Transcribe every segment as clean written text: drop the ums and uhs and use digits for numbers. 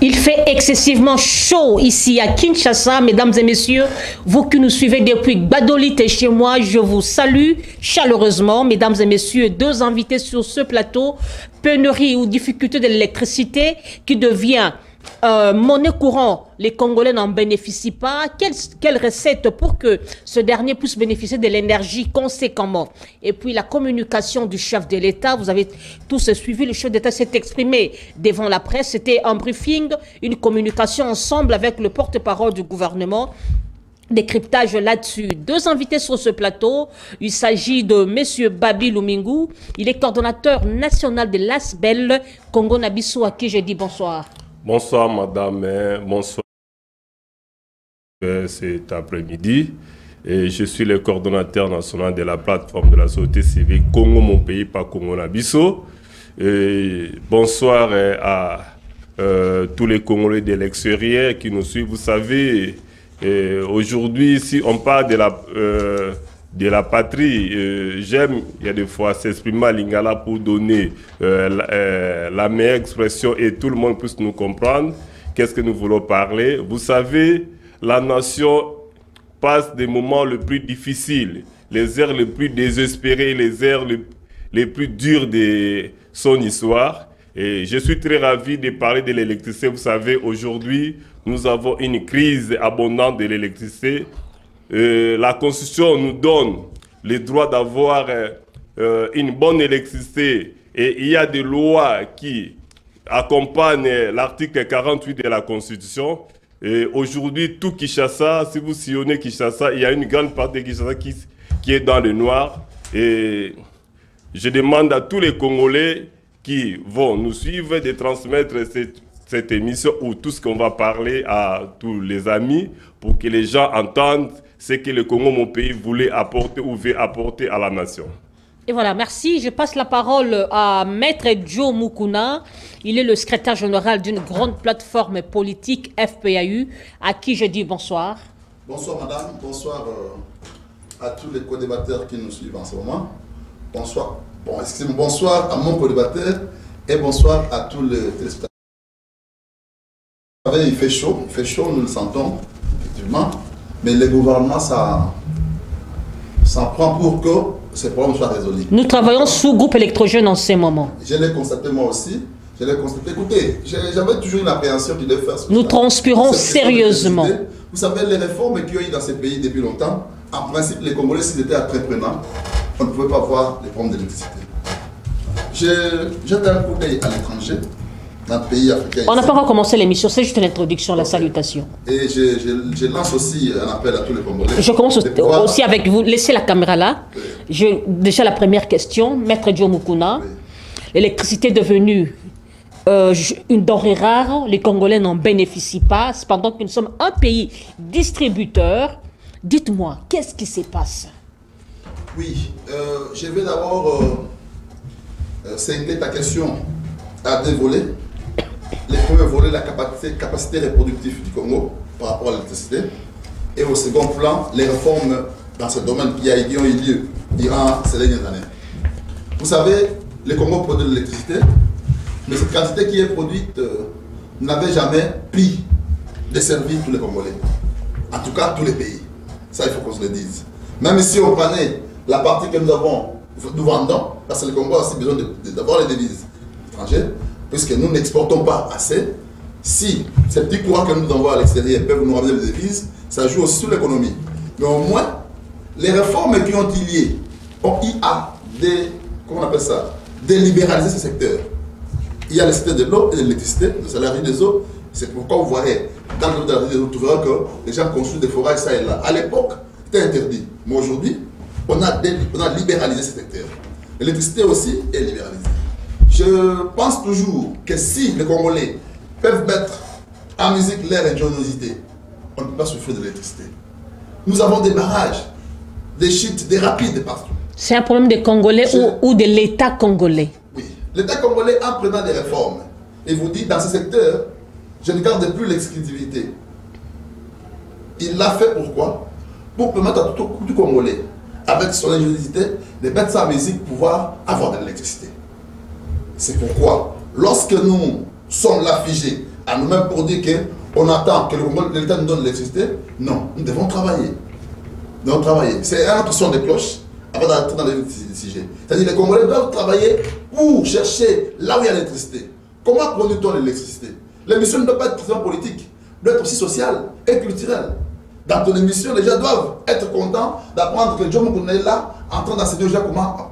Il fait excessivement chaud ici à Kinshasa, mesdames et messieurs. Vous qui nous suivez depuis Gbadolite et chez moi, je vous salue chaleureusement, mesdames et messieurs. Deux invités sur ce plateau. Pénurie ou difficulté de l'électricité qui devient monnaie courante. Les Congolais n'en bénéficient pas. Quelle recette pour que ce dernier puisse bénéficier de l'énergie conséquemment? Et puis la communication du chef de l'État. Vous avez tous suivi, le chef d'État s'est exprimé devant la presse. C'était un briefing, une communication ensemble avec le porte-parole du gouvernement. Décryptage là-dessus. Deux invités sur ce plateau. Il s'agit de M. Babi Lumingu. Il est coordonnateur national de l'ASBEL Congo Nabiso, à qui je dis bonsoir. Bonsoir madame, bonsoir cet après-midi. Et je suis le coordonnateur national de la plateforme de la société civile Congo Mon Pays par Congo Nabiso. Et bonsoir à tous les Congolais de l'extérieur qui nous suivent. Vous savez, aujourd'hui, si on parle de la patrie, j'aime, il y a des fois, s'exprimer à Lingala pour donner la meilleure expression et tout le monde puisse nous comprendre. Qu'est-ce que nous voulons parler? Vous savez, la nation passe des moments les plus difficiles, les heures les plus désespérées, les heures les plus dures de son histoire. Et je suis très ravi de parler de l'électricité. Vous savez, aujourd'hui, nous avons une crise abondante de l'électricité. La Constitution nous donne le droit d'avoir une bonne électricité et il y a des lois qui accompagnent l'article 48 de la Constitution. Et aujourd'hui, tout Kinshasa, si vous sillonnez Kinshasa, il y a une grande partie de Kinshasa qui est dans le noir. Et je demande à tous les Congolais qui vont nous suivre de transmettre cette émission ou tout ce qu'on va parler à tous les amis pour que les gens entendent ce que le Congo, mon pays, voulait apporter ou veut apporter à la nation. Et voilà, merci. Je passe la parole à Maître Joe Mukuna. Il est le secrétaire général d'une grande plateforme politique, FPAU, à qui je dis bonsoir. Bonsoir madame, bonsoir à tous les co-débatteurs qui nous suivent en ce moment. Bonsoir. Bon, excusez-moi, bonsoir à mon co-débatteur et bonsoir à tous les téléspectateurs. Vous savez, il fait chaud, nous le sentons, effectivement. Mais le gouvernement, ça prend pour que ces problèmes soient résolus. Nous travaillons sous groupe électrogène en ces moments. Je l'ai constaté moi aussi. Je l'ai constaté. Écoutez, j'avais toujours une appréhension qu'il devait faire. Nous transpirons sérieusement. Vous savez, les réformes qu'il y a eu dans ces pays depuis longtemps, en principe, les Congolais, s'ils étaient entreprenants, on ne pouvait pas voir les problèmes d'électricité. Jette un coup d'œil à l'étranger. Pays africain. On n'a pas encore commencé l'émission, c'est juste une introduction, la salutation. Et je lance aussi un appel à tous les Congolais. Je commence aussi avec vous. Laissez la caméra là. Oui. Déjà la première question, Maître Joe Mukuna. Oui. L'électricité est devenue une denrée rare. Les Congolais n'en bénéficient pas. Cependant que nous sommes un pays distributeur. Dites-moi, qu'est-ce qui se passe? Oui, je vais d'abord cingler ta question à deux volets. Les premiers volets, la capacité reproductive du Congo par rapport à l'électricité. Et au second plan, les réformes dans ce domaine qui ont eu lieu durant ces dernières années. Vous savez, le Congo produit de l'électricité, mais cette quantité qui est produite n'avait jamais pu desservir tous les Congolais. En tout cas, tous les pays. Ça, il faut qu'on se le dise. Même si on prenait la partie que nous vendons, parce que le Congo a aussi besoin d'avoir les devises étrangères, puisque nous n'exportons pas assez. Si ces petits courants que nous envoyons à l'extérieur peuvent nous ramener des devises, ça joue aussi sur l'économie. Mais au moins, les réformes qui ont eu lieu ont eu à délibéraliser ce secteur. Il y a le secteur de l'eau et de l'électricité, le salarié des eaux. C'est pourquoi vous voyez, dans le domaine des eaux, vous verrez que les gens construisent des forages ça et là. À l'époque, c'était interdit. Mais aujourd'hui, on a libéralisé ce secteur. L'électricité aussi est libéralisée. Je pense toujours que si les Congolais peuvent mettre en musique leur ingéniosité, on ne peut pas souffrir de l'électricité. Nous avons des barrages, des chutes, des rapides partout. C'est un problème des Congolais ou de l'État congolais? Oui. L'État congolais, en prenant des réformes, et vous dit, dans ce secteur, je ne garde plus l'exclusivité. Il l'a fait pourquoi? Pour permettre à tout Congolais, avec son ingéniosité, de mettre sa musique pour pouvoir avoir de l'électricité. C'est pourquoi, lorsque nous sommes là figés à nous-mêmes pour dire qu'on attend que l'État nous donne l'électricité. Non, nous devons travailler. Nous devons travailler. C'est un autre son de cloche avant d'entrer dans le sujet. C'est-à-dire que les Congolais doivent travailler pour chercher là où il y a l'électricité. Comment produit-on l'électricité? L'émission ne doit pas être seulement politique, doit être aussi sociale et culturelle. Dans ton émission, les gens doivent être contents d'apprendre que John Moukouna est là en train d'enseigner aux gens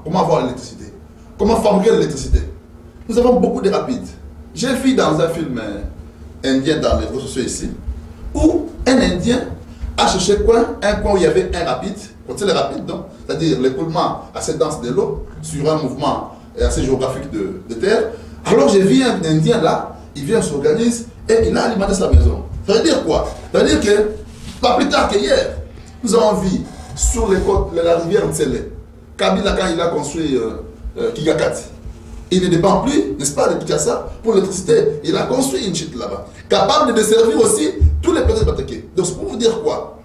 comment avoir l'électricité, comment fabriquer l'électricité. Nous avons beaucoup de rapides. J'ai vu dans un film indien dans les réseaux sociaux ici, où un Indien a cherché un coin où il y avait un rapide, c'est le rapide, c'est-à-dire l'écoulement assez dense de l'eau sur un mouvement assez géographique de terre. Alors j'ai vu un Indien là, il vient, s'organise et il a alimenté sa maison. Ça veut dire quoi? Ça veut dire que, pas plus tard qu'hier, nous avons vu sur les côtes de la rivière Ntsele, Kabila quand il a construit Kigakati, il ne dépend plus, n'est-ce pas, de Kinshasa pour l'électricité. Il a construit une chute là-bas, capable de desservir aussi tous les pays de Bataké. Donc c'est pour vous dire quoi?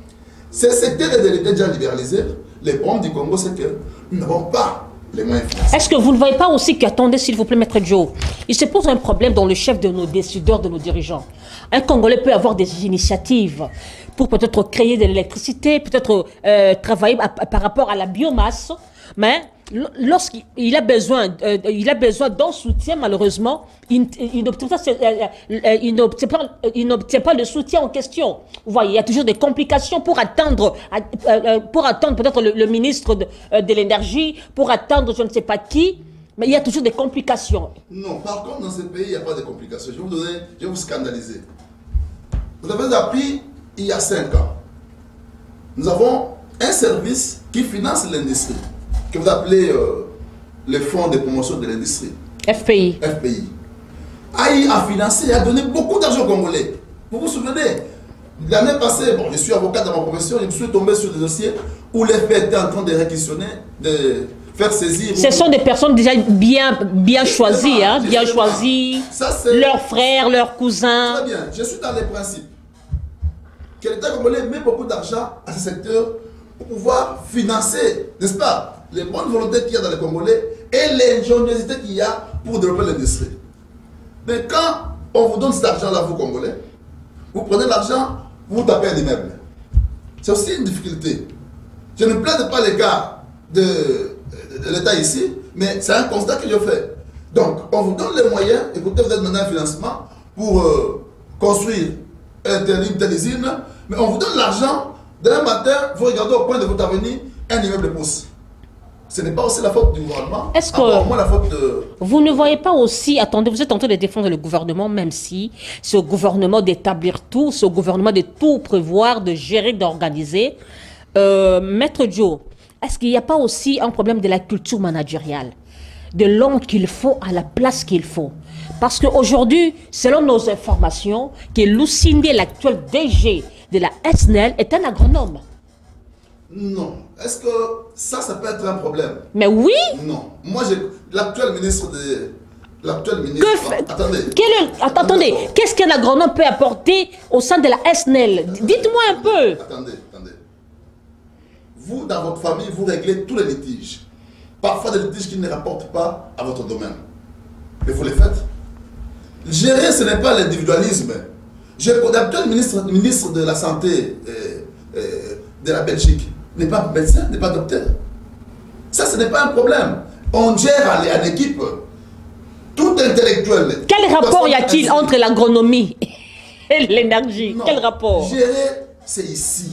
Ces secteurs est déjà libéralisé. Les problèmes du Congo, c'est que nous n'avons pas les moyens financiers. Est-ce que vous ne voyez pas aussi qu'attendez, s'il vous plaît, Maître Joe, il se pose un problème dans le chef de nos décideurs, de nos dirigeants. Un Congolais peut avoir des initiatives pour peut-être créer de l'électricité, peut-être travailler par rapport à la biomasse, mais lorsqu'il a besoin d'un soutien, malheureusement, il n'obtient pas le soutien en question. Vous voyez, il y a toujours des complications pour attendre peut-être le ministre de l'énergie, pour attendre je ne sais pas qui, mais il y a toujours des complications. Non, par contre, dans ce pays, il n'y a pas de complications. Je vais vous scandaliser. Vous avez appris il y a 5 ans. Nous avons un service qui finance l'industrie, que vous appelez le Fonds de promotion de l'industrie. FPI. FPI. AI a financé et a donné beaucoup d'argent aux Congolais. Vous vous souvenez? L'année passée, bon, je suis avocat dans ma profession, je me suis tombé sur des dossiers où les faits étaient en train de réquisitionner, de faire saisir. Ce sont des personnes déjà bien choisies, hein, bien choisies. Leurs frères, leurs cousins. Très bien, je suis dans les principes. Que l'État congolais met beaucoup d'argent à ce secteur pour pouvoir financer, n'est-ce pas, les bonnes volontés qu'il y a dans les Congolais et l'ingéniosité qu'il y a pour développer l'industrie. Mais quand on vous donne cet argent-là, vous Congolais, vous prenez l'argent, vous tapez un immeuble. C'est aussi une difficulté. Je ne plaide pas les gars de l'État ici, mais c'est un constat que je fais. Donc, on vous donne les moyens, écoutez, vous êtes maintenant un financement pour construire une telle usine, mais on vous donne l'argent, demain matin, vous regardez au point de votre avenir, un immeuble pousse. Ce n'est pas aussi la faute du gouvernement. Est-ce que la faute de... vous ne voyez pas aussi, attendez, vous êtes en train de défendre le gouvernement, même si c'est au gouvernement d'établir tout, c'est au gouvernement de tout prévoir, de gérer, d'organiser. Maître Joe, est-ce qu'il n'y a pas aussi un problème de la culture managériale, de l'homme qu'il faut à la place qu'il faut? Parce qu'aujourd'hui, selon nos informations, que Lucinde, l'actuel DG de la SNEL, est un agronome. Non. Est-ce que ça peut être un problème? Mais oui. Non. Moi, l'actuel ministre de... L'actuel ministre... Attendez, qu'est-ce qu'un agronome peut apporter au sein de la SNEL? Dites-moi un peu. Attendez. Vous, dans votre famille, vous réglez tous les litiges. Parfois des litiges qui ne rapportent pas à votre domaine. Et vous les faites. Gérer, ce n'est pas l'individualisme. L'actuel ministre de la Santé de la Belgique n'est pas médecin, n'est pas docteur. Ça, ce n'est pas un problème. On gère en équipe. Tout intellectuel. Quel rapport y a-t-il entre l'agronomie et l'énergie? Quel rapport? Gérer, c'est ici.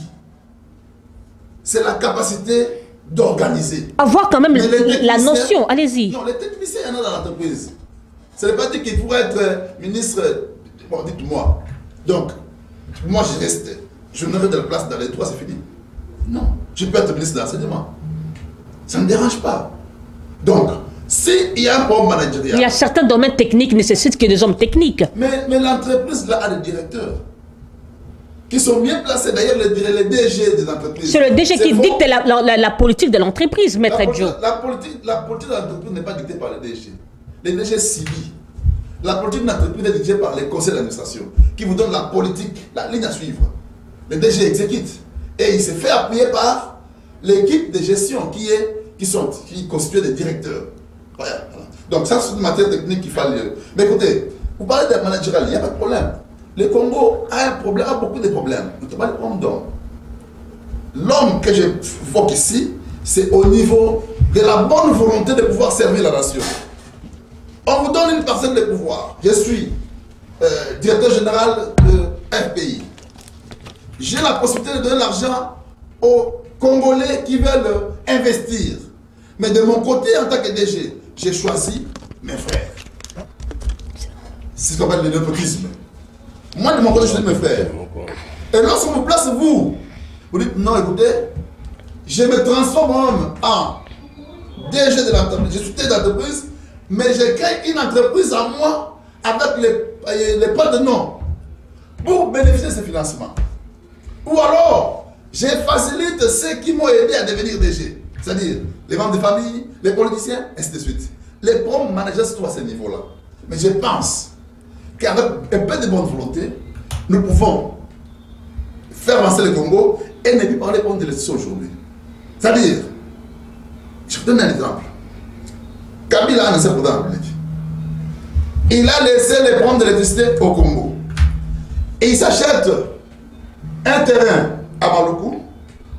C'est la capacité d'organiser. Avoir quand même la notion, allez-y. Non, les techniciens, il y en a dans l'entreprise. Ce n'est pas dit qu'il pourrait être ministre. Bon, dites-moi. Donc, moi, je reste. Je n'aurai de la place dans les trois, c'est fini. Non. Je peux être ministre de l'enseignement. Ça ne me dérange pas. Donc, s'il y a un problème managérial. Il y a certains domaines techniques qui nécessitent que des hommes techniques. Mais l'entreprise, là, a des directeurs qui sont bien placés. D'ailleurs, les DG des entreprises. C'est le DG qui dicte la politique de l'entreprise, Maître Joe. La politique de l'entreprise n'est pas dictée par les DG. Les DG subissent. La politique de l'entreprise est dictée par les conseils d'administration qui vous donnent la politique, la ligne à suivre. Le DG exécute. Et il se fait appuyer par l'équipe de gestion qui est constituée de directeurs. Voilà. Donc ça, c'est une matière technique qu'il fallait. Mais écoutez, vous parlez de managérial, il n'y a pas de problème. le Congo a un problème, a beaucoup de problèmes, notamment le problème d'hommes. L'homme que j'évoque ici, c'est au niveau de la bonne volonté de pouvoir servir la nation. On vous donne une parcelle de pouvoir. Je suis directeur général de FPI. J'ai la possibilité de donner l'argent aux Congolais qui veulent investir. Mais de mon côté, en tant que DG, j'ai choisi mes frères. C'est ce qu'on appelle le népotisme. Moi, de mon côté, je choisis mes frères. Et lorsqu'on vous place, vous dites, non, écoutez, je me transforme en DG de l'entreprise. Je suis tête d'entreprise, mais je crée une entreprise à moi avec les partenaires pour bénéficier de ces financements. Ou alors, je facilite ceux qui m'ont aidé à devenir DG. C'est-à-dire les membres de famille, les politiciens, ainsi de suite. Les bons managers sont à ce niveau-là. Mais je pense qu'avec un peu de bonne volonté, nous pouvons faire avancer le Congo et ne plus parler pour une élection aujourd'hui. C'est-à-dire, je vous donne un exemple. Kabila a laissé le président de la République. Il a laissé les problèmes de l'électricité au Congo. Et il s'achète un terrain à Maluku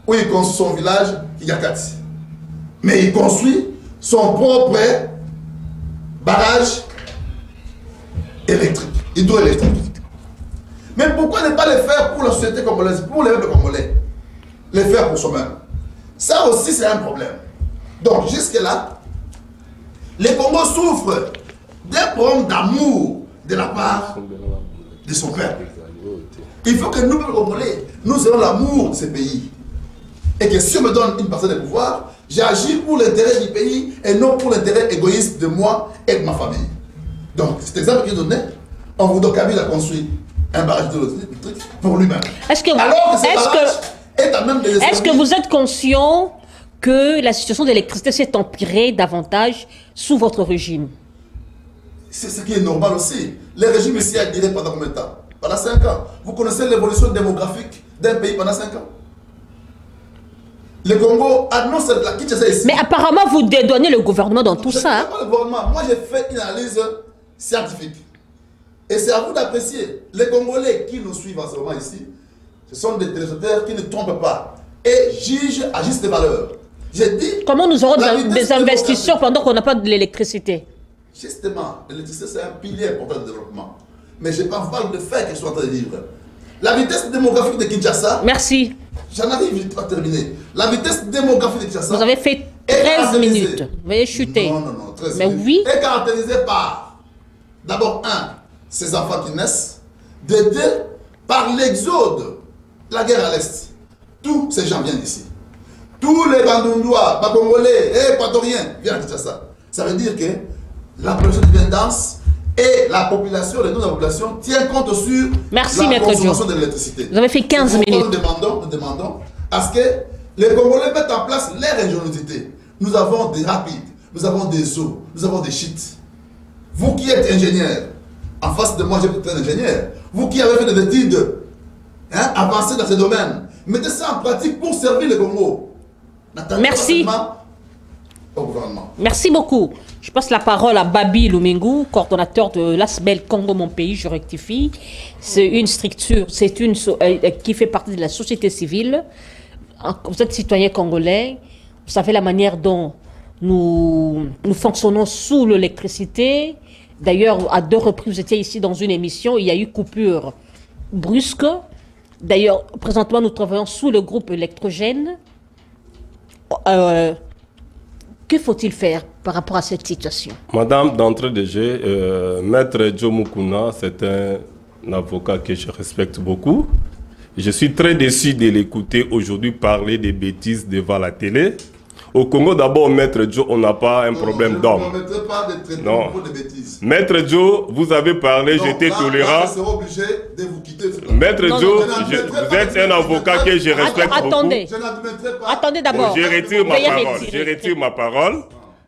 où il construit son village Yakati. Mais il construit son propre barrage électrique, hydroélectrique. Mais pourquoi ne pas le faire pour la société congolaise, pour les peuples congolais? Les faire pour soi-même. Ça aussi, c'est un problème. Donc, jusque-là, le Congo souffre d'un problème d'amour de la part de son peuple. Il faut que nous, les Congolais, nous ayons l'amour de ce pays. Et que si on me donne une partie de pouvoir, j'agis pour l'intérêt du pays et non pour l'intérêt égoïste de moi et de ma famille. Donc, cet exemple qui est donné, on vous donne Kabila a construit un barrage électrique pour lui-même. Est-ce que vous êtes conscient que la situation de l'électricité s'est empirée davantage sous votre régime? C'est ce qui est normal aussi. Le régime ici a duré pendant combien de temps? Pendant 5 ans. Vous connaissez l'évolution démographique d'un pays pendant 5 ans? Le Congo annonce la Kinshasa ici. Mais apparemment, vous dédouanez le gouvernement dans tout ça. Le gouvernement. Moi, j'ai fait une analyse scientifique. Et c'est à vous d'apprécier. Les Congolais qui nous suivent en ce moment ici, ce sont des téléspectateurs qui ne trompent pas et jugent à juste valeur. J'ai dit. Comment nous aurons des investisseurs pendant qu'on n'a pas de l'électricité? Justement, l'électricité, c'est un pilier important de développement. Mais je parle de faits que je suis en train de vivre. La vitesse démographique de Kinshasa. Merci. J'en arrive vite à terminer. La vitesse démographique de Kinshasa. Vous avez fait 13 minutes. Vous avez chuté. Non, 13 Mais minutes. oui. Est caractérisée par, d'abord, ces enfants qui naissent. De deux, par l'exode, la guerre à l'Est. Tous ces gens viennent ici. Tous les Bandundois, Congolais et Équatoriens viennent à Kinshasa. Ça veut dire que la population devient dense et la population, le nom de la population tient compte sur la consommation de l'électricité. Vous avez fait 15 minutes. Nous demandons à ce que les Congolais mettent en place les régionalités. Nous avons des rapides, nous avons des eaux, nous avons des sites. Vous qui êtes ingénieur, en face de moi j'ai peut-être un ingénieur, vous qui avez fait des études avancées dans ce domaine, mettez ça en pratique pour servir le Congo. Merci. Au gouvernement. Merci beaucoup. Je passe la parole à Babi Lumingu, coordonnateur de l'ASBEL Congo Mon Pays, je rectifie. C'est une structure, qui fait partie de la société civile. Vous êtes citoyen congolais, vous savez la manière dont nous fonctionnons sous l'électricité. D'ailleurs, à 2 reprises, vous étiez ici dans une émission, il y a eu coupure brusque. D'ailleurs, présentement, nous travaillons sous le groupe électrogène. Que faut-il faire par rapport à cette situation? Madame, d'entrée de jeu, Maître Joe Mukuna, c'est un avocat que je respecte beaucoup. Je suis très déçu de l'écouter aujourd'hui parler des bêtises devant la télé. Au Congo, d'abord, Maître Joe, on n'a pas un problème d'homme. Je ne mettrai pas de traitement pour des bêtises. Maître Joe, vous avez parlé, j'étais tolérant. Je serai obligé de vous quitter. Maître Joe, vous êtes un avocat que je respecte attendez. beaucoup. Je n'admettrai pas. Attendez d'abord. Je retire ma parole. Je retire ma parole.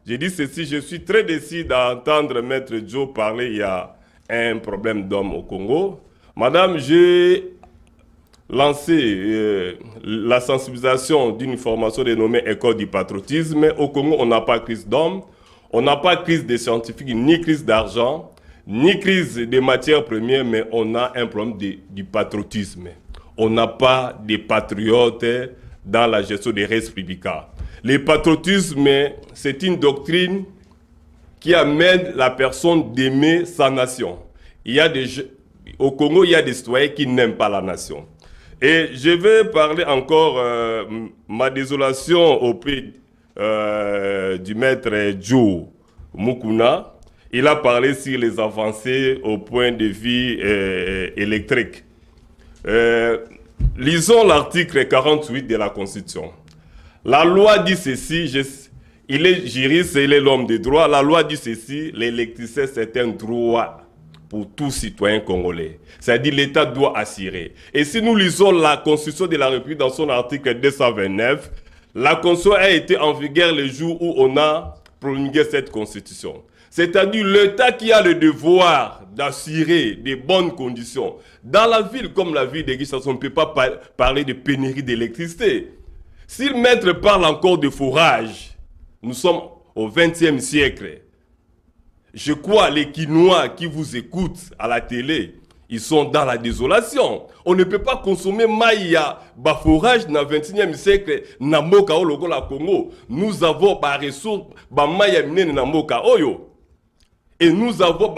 J'ai dit ceci, je suis très déçu d'entendre Maître Joe parler, il y a un problème d'homme au Congo. Madame, j'ai lancé la sensibilisation d'une formation dénommée École du patriotisme. Mais au Congo, on n'a pas crise d'hommes, on n'a pas crise des scientifiques, ni crise d'argent. ni crise des matières premières, mais on a un problème du patriotisme. On n'a pas de patriotes dans la gestion des res publica. Le patriotisme, c'est une doctrine qui amène la personne d'aimer sa nation. Au Congo, il y a des citoyens qui n'aiment pas la nation. Et je vais parler encore ma désolation auprès du maître Joe Mukuna. Il a parlé sur les avancées au point de vue électrique. Lisons l'article 48 de la Constitution. La loi dit ceci, il est juriste, il est l'homme de droit. La loi dit ceci, l'électricité c'est un droit pour tout citoyen congolais. C'est-à-dire l'État doit assurer. Et si nous lisons la Constitution de la République dans son article 229, la Constitution a été en vigueur le jour où on a promulgué cette Constitution. C'est-à-dire l'État qui a le devoir d'assurer des bonnes conditions. Dans la ville comme la ville de Kinshasa, on ne peut pas parler de pénurie d'électricité. Si le maître parle encore de forage, nous sommes au XXe siècle. Je crois les Quinois qui vous écoutent à la télé, ils sont dans la désolation. On ne peut pas consommer maïa, forage dans le XXe siècle, dans le Congo. Nous avons des ressources, maïa mine dans le Oyo. Et nous avons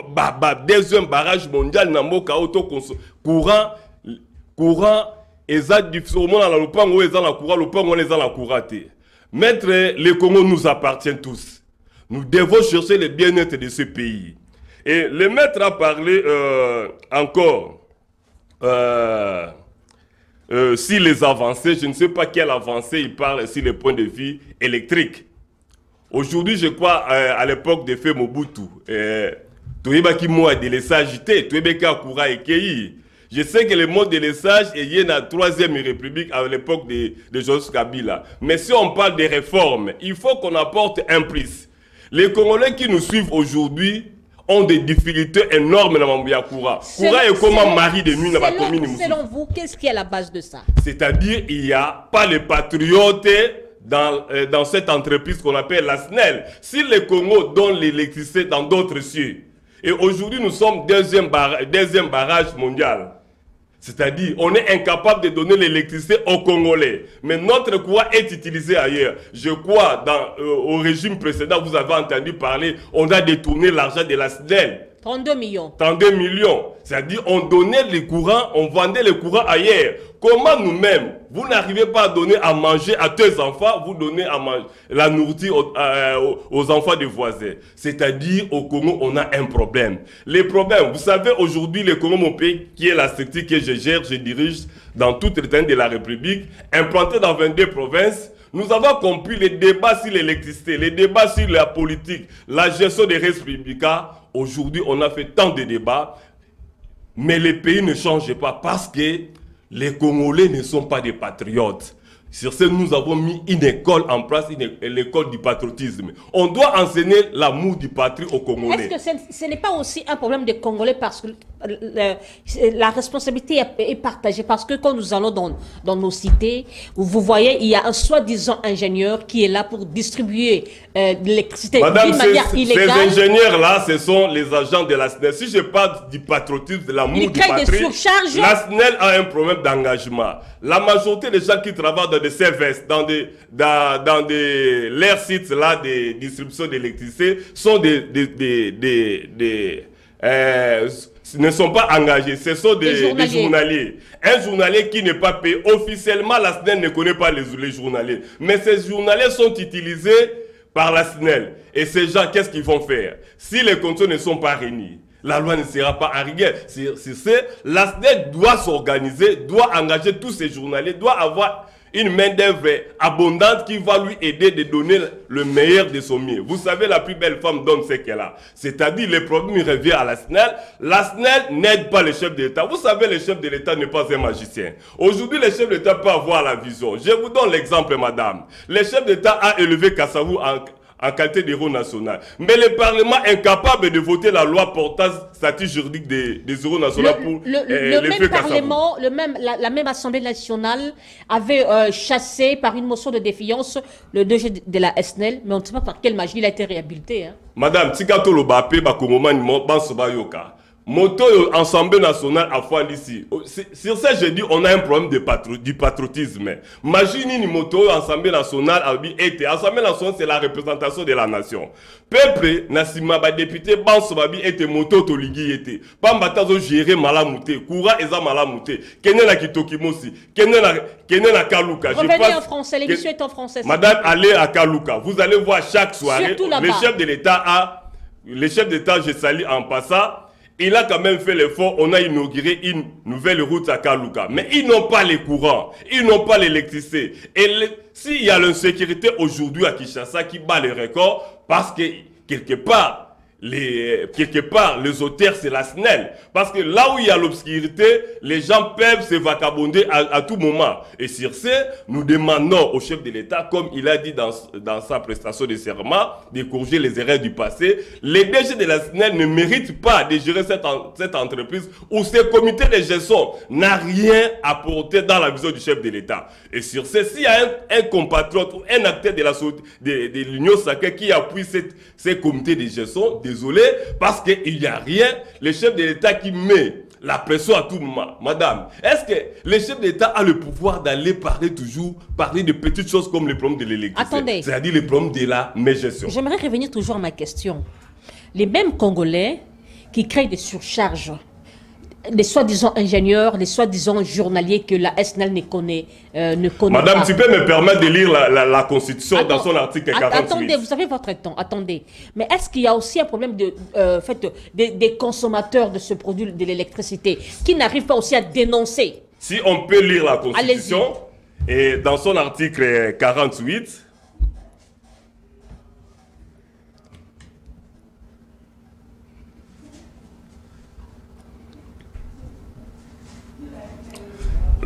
deuxième barrage mondial dans le courant. Maître, le Congo nous appartient tous. Nous devons chercher le bien-être de ce pays. Et le maître a parlé encore sur les avancées. Je ne sais pas quelle avancée il parle sur le point de vue électrique. Aujourd'hui, je crois, à l'époque de Feu Mobutu, Toyebaki Moa de l'essagité, Toyebeka Koura et Kei. Je sais que le mot de l'essage est dans la Troisième République à l'époque de Joseph Kabila. Mais si on parle de réformes, il faut qu'on apporte un plus. Les Congolais qui nous suivent aujourd'hui ont des difficultés énormes dans Mambia Koura. Koura est comme un mari de nuit dans la commune. Selon vous, qu'est-ce qui est à la base de ça? C'est-à-dire il n'y a pas les patriotes dans cette entreprise qu'on appelle la SNEL. Si le Congo donne l'électricité dans d'autres cieux, et aujourd'hui nous sommes deuxième barrage mondial, c'est-à-dire on est incapable de donner l'électricité aux Congolais, mais notre courant est utilisé ailleurs. Je crois au régime précédent, vous avez entendu parler, on a détourné l'argent de la SNEL. 32 millions. 32 millions. C'est-à-dire, on donnait les courants, on vendait les courants ailleurs. Comment nous-mêmes, vous n'arrivez pas à donner à manger à tes enfants, vous donnez à manger la nourriture aux enfants des voisins. C'est-à-dire, au Congo, on a un problème. Les problèmes, vous savez, aujourd'hui, le Congo, mon pays, qui est la structure que je gère, je dirige dans toute l'étendue de la République, implanté dans 22 provinces. Nous avons compris les débats sur l'électricité, les débats sur la politique, la gestion des res publica. Aujourd'hui, on a fait tant de débats, mais les pays ne changent pas parce que les Congolais ne sont pas des patriotes. Sur ce, nous avons mis une école en place, l'école du patriotisme. On doit enseigner l'amour du patrie aux Congolais. Est-ce que ce n'est pas aussi un problème des Congolais parce que la responsabilité est partagée? Parce que quand nous allons dans nos cités, vous voyez, il y a un soi-disant ingénieur qui est là pour distribuer l'électricité d'une manière illégale. Ces ingénieurs-là, ce sont les agents de la SNEL. Si je parle du patriotisme, de l'amour du patrie, la SNEL a un problème d'engagement. La majorité des gens qui travaillent dans des services, dans leurs sites là de distribution d'électricité, sont ne sont pas engagés, ce sont des journaliers. Un journalier qui n'est pas payé, officiellement la SNEL ne connaît pas les journaliers. Mais ces journaliers sont utilisés par la SNEL. Et ces gens, qu'est-ce qu'ils vont faire? Si les conditions ne sont pas réunies, la loi ne sera pas en rigueur. La SNEL doit s'organiser, doit engager tous ces journaliers, doit avoir une main-d'œuvre abondante qui va lui aider de donner le meilleur de son mieux. Vous savez, la plus belle femme donne ce qu'elle a. C'est-à-dire, le problème revient à la SNEL. La SNEL n'aide pas le chef de l'État. Vous savez, le chef de l'État n'est pas un magicien. Aujourd'hui, le chef de l'État peut avoir la vision. Je vous donne l'exemple, madame. Le chef d'État a élevé Kassavou en qualité d'héros national. Mais le Parlement est incapable de voter la loi portant statut juridique des héros nationaux pour le même Parlement, la même Assemblée nationale avait chassé par une motion de défiance le DG de la SNEL, mais on ne sait pas par quelle magie il a été réhabilité. Hein. Madame, Tikato Lobape, Bakomomani, Bansobayoka. Moto Assemblée nationale à fois ici. Sur ça, j'ai dit, on a un problème du patriotisme. Imaginez une moto Assemblée nationale était. Assemblée nationale, c'est la représentation de la nation. Peuple, Nassima, député, Bansobabi était moto Toligi était. Pambatazo géré malamouté. Koura eza malamouté. Kene na Kitokimosi. Kene na Kaluka. Revenez en français, l'émission est en français. Madame, allez à Kaluka. Vous allez voir chaque soirée. Le chef de l'État, je salue en passant. Il a quand même fait l'effort, on a inauguré une nouvelle route à Kaluka. Mais ils n'ont pas les courants, ils n'ont pas l'électricité. Et s'il y a l'insécurité aujourd'hui à Kinshasa qui bat les records, parce que quelque part, les auteurs, c'est la SNEL. Parce que là où il y a l'obscurité, les gens peuvent se vagabonder à tout moment. Et sur ce, nous demandons au chef de l'État, comme il a dit dans sa prestation de serment, de corriger les erreurs du passé. Les DG de la SNEL ne méritent pas de gérer cette entreprise où ce comité de gestion n'a rien apporté dans la vision du chef de l'État. Et sur ce, s'il y a un compatriote ou un acteur de l'Union sacrée qui appuie ces comités de gestion, désolé, parce qu'il n'y a rien, le chef de l'État qui met la pression à tout moment. Madame, est-ce que le chef de l'État a le pouvoir d'aller parler de petites choses comme le problème de l'électricité? Attendez. C'est-à-dire le problème de la mégestion. J'aimerais revenir toujours à ma question. Les mêmes Congolais qui créent des surcharges, les soi-disant ingénieurs, les soi-disant journaliers que la SNEL ne connaît Madame, pas. tu peux me permettre de lire la Constitution dans son article 48. Attendez, vous avez votre temps, attendez. Mais est-ce qu'il y a aussi un problème des consommateurs de ce produit de l'électricité qui n'arrivent pas aussi à dénoncer? Si on peut lire la Constitution, et dans son article 48,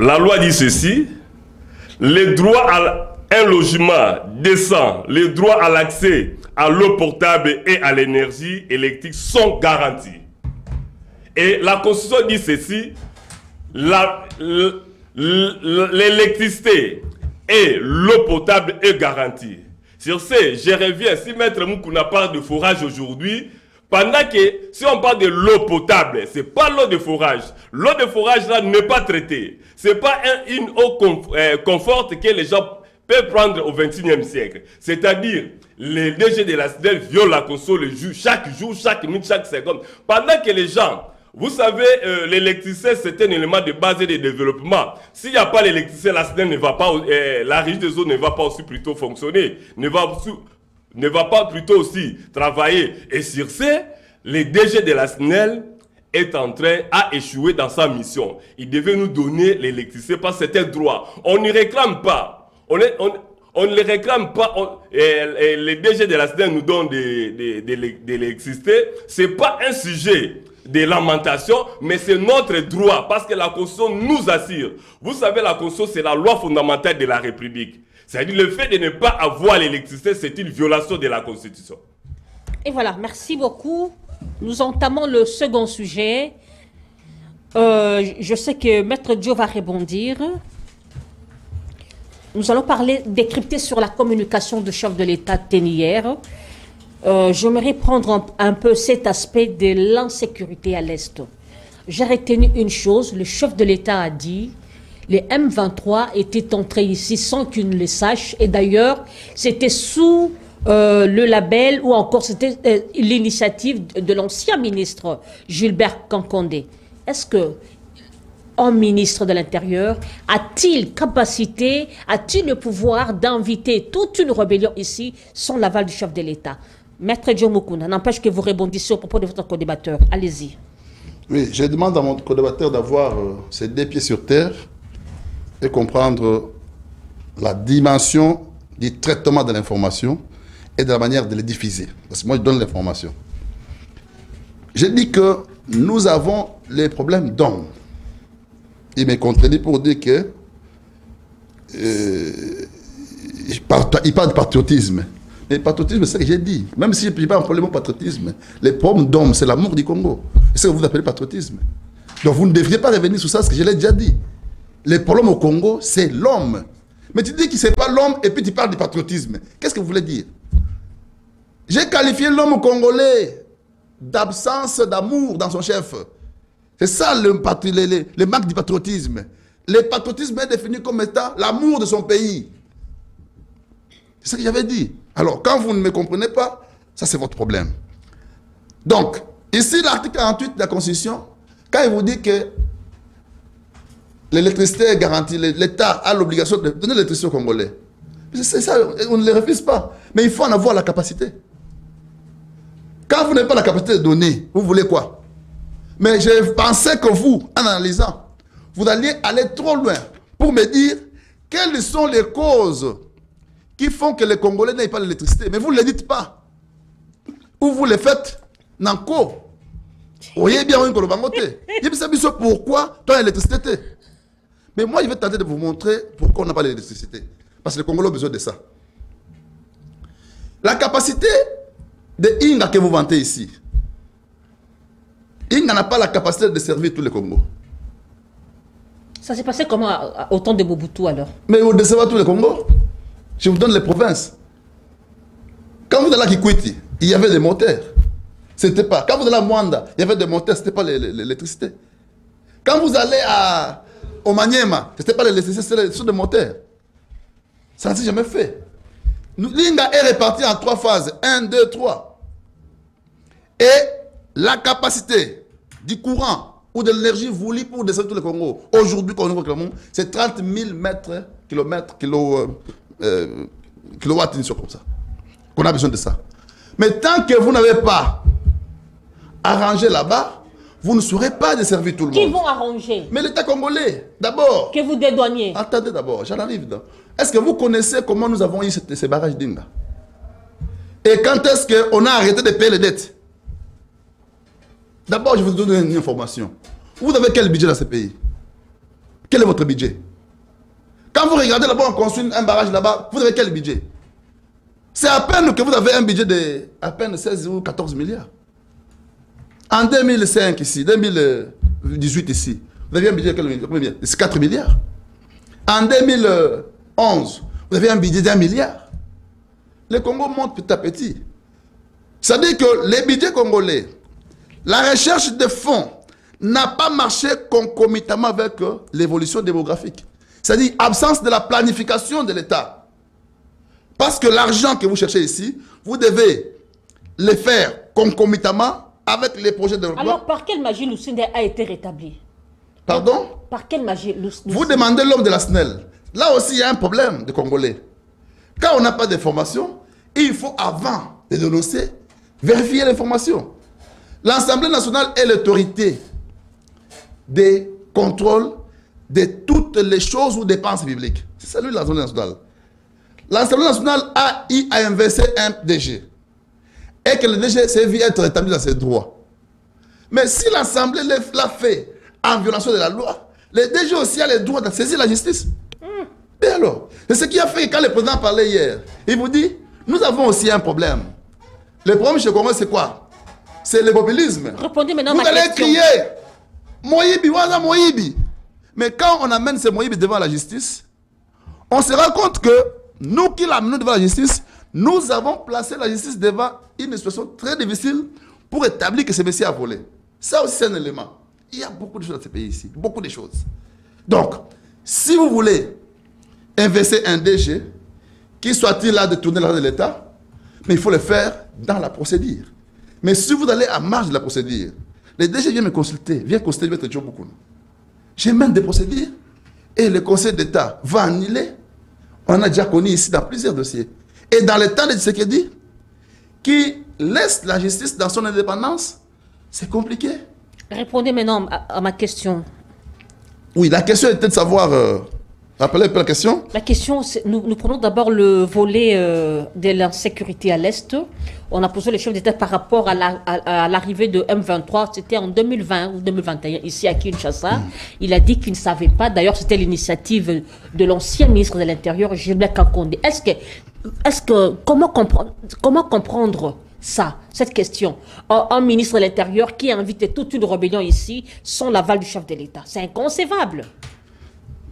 la loi dit ceci, les droits à un logement décent, les droits à l'accès à l'eau portable et à l'énergie électrique sont garantis. Et la Constitution dit ceci, l'électricité et l'eau potable est garantie. Sur ce, je reviens, si Maître Moukouna parle de forage aujourd'hui, pendant que, si on parle de l'eau potable, c'est pas l'eau de forage. L'eau de forage là n'est pas traitée. C'est pas une eau confort que les gens peuvent prendre au XXIe siècle. C'est-à-dire, les DG de la SNEL violent la Constitution chaque jour, chaque minute, chaque seconde. Pendant que les gens, vous savez, l'électricité c'est un élément de base et de développement. S'il n'y a pas l'électricité, la SNEL ne va pas, la régie des eaux ne va pas aussi plutôt fonctionner, ne va pas plutôt aussi travailler. Et sur ce, le DG de la SNEL est en train à échouer dans sa mission. Il devait nous donner l'électricité parce que c'est un droit. On ne réclame pas. On ne les réclame pas. Les DG de la SNEL nous donnent de l'électricité. Ce n'est pas un sujet de lamentation, mais c'est notre droit parce que la Constitution nous assure. Vous savez, la Constitution, c'est la loi fondamentale de la République. C'est-à-dire le fait de ne pas avoir l'électricité, c'est une violation de la Constitution. Et voilà, merci beaucoup. Nous entamons le second sujet. Je sais que Maître Dio va rebondir. Nous allons décrypter sur la communication du chef de l'État hier. J'aimerais prendre un peu cet aspect de l'insécurité à l'Est. J'ai retenu une chose, le chef de l'État a dit, les M23 étaient entrés ici sans qu'ils ne le sachent, et d'ailleurs, c'était sous le label, ou encore c'était l'initiative de l'ancien ministre Gilbert Kankondé. Est-ce que un ministre de l'Intérieur a-t-il capacité, a-t-il le pouvoir d'inviter toute une rébellion ici sans l'aval du chef de l'État? Maître Dio Moukouna, n'empêche que vous rebondissez au propos de votre co-débatteur. Allez-y. Oui, je demande à mon co-débatteur d'avoir ses deux pieds sur terre et comprendre la dimension du traitement de l'information et de la manière de les diffuser. Parce que moi, je donne l'information. Je dis que nous avons les problèmes d'hommes. Il me contredit pour dire que il parle de patriotisme. Et patriotisme, c'est ce que j'ai dit. Même si je n'ai pas employé le mot patriotisme, les problèmes d'hommes, c'est l'amour du Congo. C'est ce que vous appelez patriotisme. Donc vous ne devriez pas revenir sur ça, parce que je l'ai déjà dit. Les problèmes au Congo, c'est l'homme. Mais tu dis que ce n'est pas l'homme et puis tu parles du patriotisme. Qu'est-ce que vous voulez dire? J'ai qualifié l'homme congolais d'absence d'amour dans son chef. C'est ça le manque du patriotisme. Le patriotisme est défini comme étant l'amour de son pays. C'est ce que j'avais dit. Alors, quand vous ne me comprenez pas, ça c'est votre problème. Donc, ici, l'article 48 de la Constitution, quand il vous dit que l'électricité est garantie, l'État a l'obligation de donner l'électricité aux Congolais. C'est ça, on ne le refuse pas. Mais il faut en avoir la capacité. Quand vous n'avez pas la capacité de donner, vous voulez quoi? Mais je pensais que vous, en analysant, vous alliez aller trop loin pour me dire quelles sont les causes qui font que les Congolais n'aient pas l'électricité. Mais vous ne le dites pas. Ou vous le faites nanko. Vous voyez bien, pourquoi tu as l'électricité. Mais moi, je vais tenter de vous montrer pourquoi on n'a pas l'électricité. Parce que les Congolais ont besoin de ça. La capacité de Inga que vous vantez ici. Inga n'a pas la capacité de servir tous les Congos. Ça s'est passé comment au temps de Mobutu alors? Mais vous décevez tous les Congos. Je vous donne les provinces. Quand vous allez à Kikwiti, il y avait des moteurs. C'était pas. Quand vous allez à Mwanda, il y avait des moteurs, ce n'était pas l'électricité. Quand vous allez au Maniema, ce n'était pas l'électricité, c'était des moteurs. Ça ne s'est jamais fait. L'Inga est réparti en 3 phases. 1, 2, 3. Et la capacité du courant ou de l'énergie voulue pour descendre tout le Congo, aujourd'hui, c'est 30 000 kilowatts, comme ça. Qu'on a besoin de ça. Mais tant que vous n'avez pas arrangé là-bas, vous ne saurez pas desservir tout le monde. Qui vont arranger? Mais l'État congolais, d'abord. Que vous dédouaniez. Attendez d'abord, j'en arrive. Est-ce que vous connaissez comment nous avons eu ces barrages d'Inga? Et quand est-ce qu'on a arrêté de payer les dettes? D'abord, je vous donne une information. Vous avez quel budget dans ce pays? Quel est votre budget? Quand vous regardez là-bas, on construit un barrage là-bas, vous avez quel budget? C'est à peine que vous avez un budget de à peine 16 ou 14 milliards. En 2005 ici, 2018 ici, vous avez un budget de 4 milliards. En 2011, vous avez un budget d'1 milliard. Le Congo monte petit à petit. C'est-à-dire que les budgets congolais, la recherche de fonds n'a pas marché concomitamment avec l'évolution démographique. C'est-à-dire absence de la planification de l'État. Parce que l'argent que vous cherchez ici, vous devez le faire concomitamment avec les projets de développement. Alors, par quelle magie le SNEL a été rétabli? Pardon? Par quelle magie vous demandez l'homme de la SNEL. Là aussi, il y a un problème de Congolais. Quand on n'a pas d'information, il faut, avant de dénoncer, vérifier l'information. L'Assemblée nationale est l'autorité des contrôles de toutes les choses ou dépenses publiques. C'est ça, lui, l'Assemblée nationale. L'Assemblée nationale a investi un DG. Et que le DG s'est vu être rétabli dans ses droits. Mais si l'Assemblée l'a fait en violation de la loi, le DG aussi a le droit de saisir la justice. Et alors, c'est ce qui a fait que quand le président parlait hier, il vous dit, nous avons aussi un problème. Le problème chez Congo, c'est quoi? C'est le populisme. Répondez maintenant vous à ma allez question. crier, Moïbi, Waza Moïbi. Mais quand on amène ces Moïbi devant la justice, on se rend compte que nous qui l'amenons devant la justice, nous avons placé la justice devant une situation très difficile pour établir que ce monsieur a volé. Ça aussi, c'est un élément. Il y a beaucoup de choses dans ce pays ici. Beaucoup de choses. Donc, si vous voulez investir un DG, qui soit-il là de tourner l'argent de l'État, mais il faut le faire dans la procédure. Mais si vous allez à marge de la procédure, le DG vient me consulter, vient consulter M. Tchoboukoun. J'ai même des procédures et le Conseil d'État va annuler. On a déjà connu ici dans plusieurs dossiers. Et dans le temps de Tshisekedi, qui laisse la justice dans son indépendance, c'est compliqué. Répondez maintenant à ma question. Oui, la question était de savoir... rappelez un peu la question. La question, nous prenons d'abord le volet de l'insécurité à l'Est. On a posé le chef d'État par rapport à l'arrivée de M23. C'était en 2020 ou 2021, ici à Kinshasa. Il a dit qu'il ne savait pas. D'ailleurs, c'était l'initiative de l'ancien ministre de l'Intérieur, Gilbert Kakonde. Est-ce que comment comprendre ça, cette question? Un ministre de l'Intérieur qui a invité toute une rébellion ici sans l'aval du chef de l'État. C'est inconcevable.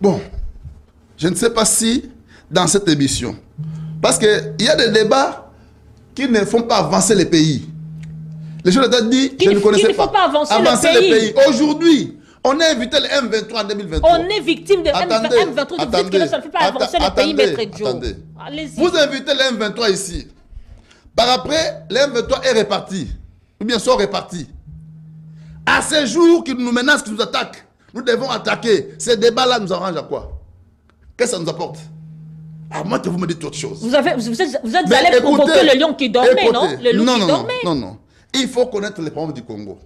Bon, je ne sais pas si dans cette émission, parce qu'il y a des débats qui ne font pas avancer les pays. Les gens ont dit, je ne connaissais pas. Pas avancer les pays. Aujourd'hui, on a invité le M23 en 2023. On est victime de M23. Vous dites que ça ne fait pas avancer le pays, Maître Joe. Allez-y. Vous invitez le M23 ici. Par après, le M23 est réparti. Ou bien sont répartis. À ces jours qu'ils nous menacent, qu'ils nous attaquent, nous devons attaquer. Ces débats-là nous arrangent à quoi? Qu'est-ce que ça nous apporte? À moins que vous me dites autre chose. Vous êtes allé provoquer le lion qui dormait, non? Le loup qui dormait. Non. Il faut connaître les problèmes du Congo.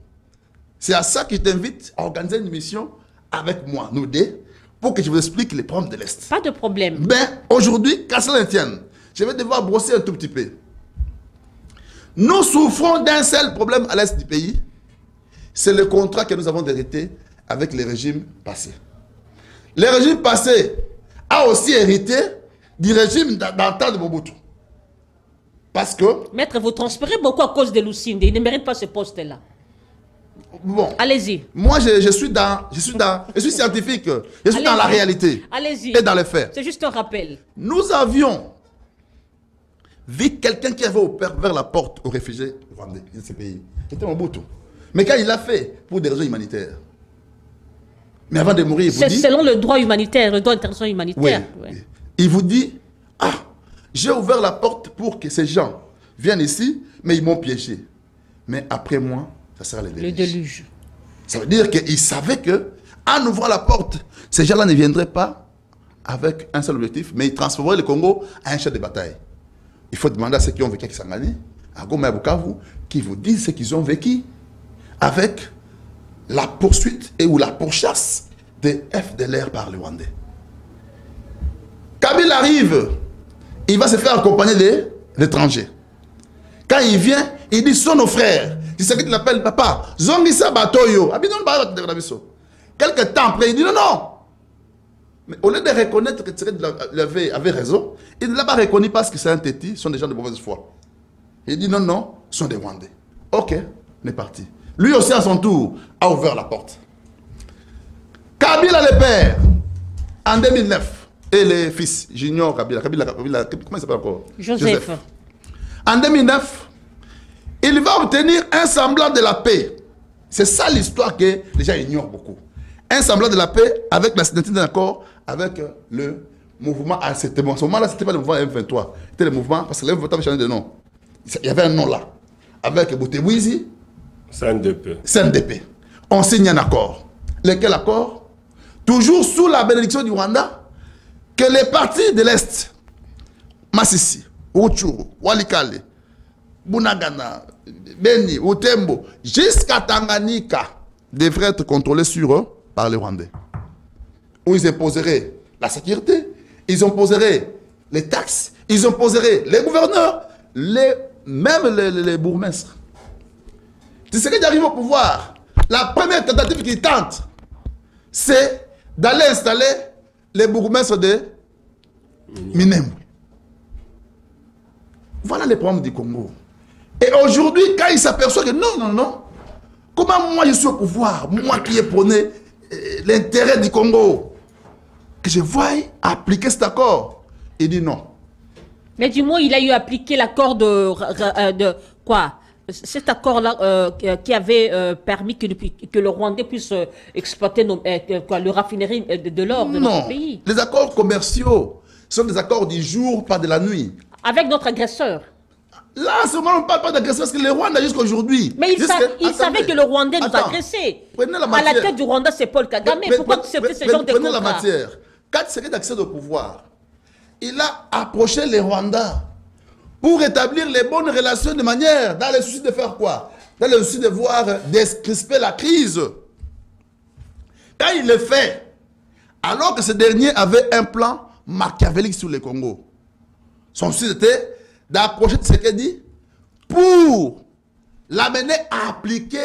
C'est à ça que je t'invite à organiser une émission avec moi, nous deux, pour que je vous explique les problèmes de l'Est. Pas de problème. Ben, aujourd'hui, qu'à cela ne tienne, je vais devoir brosser un tout petit peu. Nous souffrons d'un seul problème à l'Est du pays. C'est le contrat que nous avons hérité avec les régimes passés. Le régime passé a aussi hérité du régime d'antan de Mobutu. Parce que... Maître, vous transpirez beaucoup à cause de Lucinde. Il ne mérite pas ce poste-là. Bon. Allez-y. Moi, je suis scientifique. Je suis dans la réalité. Allez-y. Et dans les faits. C'est juste un rappel. Nous avions vu quelqu'un qui avait ouvert la porte aux réfugiés rwandais de ces pays. C'était Mobutu. Mais quand il l'a fait, pour des raisons humanitaires. Mais avant de mourir, il vous dit... C'est selon le droit humanitaire, le droit international humanitaire. Oui. Il vous dit, ah, j'ai ouvert la porte pour que ces gens viennent ici, mais ils m'ont piégé. Mais après moi, ça sera le déluge. Ça veut dire qu'il savait que, en ouvrant la porte, ces gens-là ne viendraient pas avec un seul objectif, mais ils transformeraient le Congo en un champ de bataille. Il faut demander à ceux qui ont vécu à Kisangani, à Goma et à Bukavu, qui vous disent ce qu'ils ont vécu avec la poursuite ou la pourchasse des FDLR par les Rwandais. Kabila arrive, il va se faire accompagner de l'étranger. Quand il vient, il dit, sont nos frères. C'est ce qu'il l'appelle papa. Zongisa Batoyo. Quelque temps après, il dit non. Mais au lieu de reconnaître que Tshisekedi avait raison, il ne l'a pas reconnu parce que c'est un téti, ce sont des gens de mauvaise foi. Il dit non, ce sont des Rwandais. Ok, on est parti. Lui aussi, à son tour, a ouvert la porte. Kabila le père, en 2009, et les fils, Junior Kabila, comment il s'appelle encore? Joseph. En 2009, il va obtenir un semblant de la paix. C'est ça l'histoire que les gens ignorent beaucoup. Un semblant de la paix avec la signature d'un accord avec le mouvement à ce moment-là, ce n'était pas le mouvement M23. C'était le mouvement, parce que le M23 avait changé de nom. Il y avait un nom là. Avec Boutebouizi. CNDP. On signe un accord. Lequel accord? Toujours sous la bénédiction du Rwanda, que les partis de l'Est, Massissi, Rutshuru, Walikale, Bunagana, Beni, Utembo, jusqu'à Tanganyika, devraient être contrôlés sur eux par les Rwandais. Où ils imposeraient la sécurité, ils imposeraient les taxes, ils imposeraient les gouverneurs, même les bourgmestres. Tu sais qu'il arrive au pouvoir. La première tentative qu'il tente, c'est d'aller installer les bourgmestres de Minembwe. Voilà les problèmes du Congo. Et aujourd'hui, quand il s'aperçoit que non, comment moi je suis au pouvoir, moi qui ai prôné l'intérêt du Congo, que je voie appliquer cet accord, il dit non. Mais du moins, il a eu appliqué l'accord de quoi? Cet accord-là qui avait permis que le Rwandais puisse exploiter le raffinerie de l'or de notre pays. Les accords commerciaux sont des accords du jour, pas de la nuit. Avec notre agresseur. Là, à ce moment, on ne parle pas d'agresseur parce que le Rwanda jusqu'à aujourd'hui. Mais il savait que le Rwandais nous agressait. À la tête du Rwanda, c'est Paul Kagame. Pourquoi accepter ce genre de contrat? Prenez la matière. Quand Tshisekedi accède au pouvoir, il a approché les Rwandais pour établir les bonnes relations de manière, dans le souci de faire quoi? Dans le souci de voir décrisper la crise. Quand il le fait, alors que ce dernier avait un plan machiavélique sur le Congo, son souci était d'approcher Tshisekedi pour l'amener à appliquer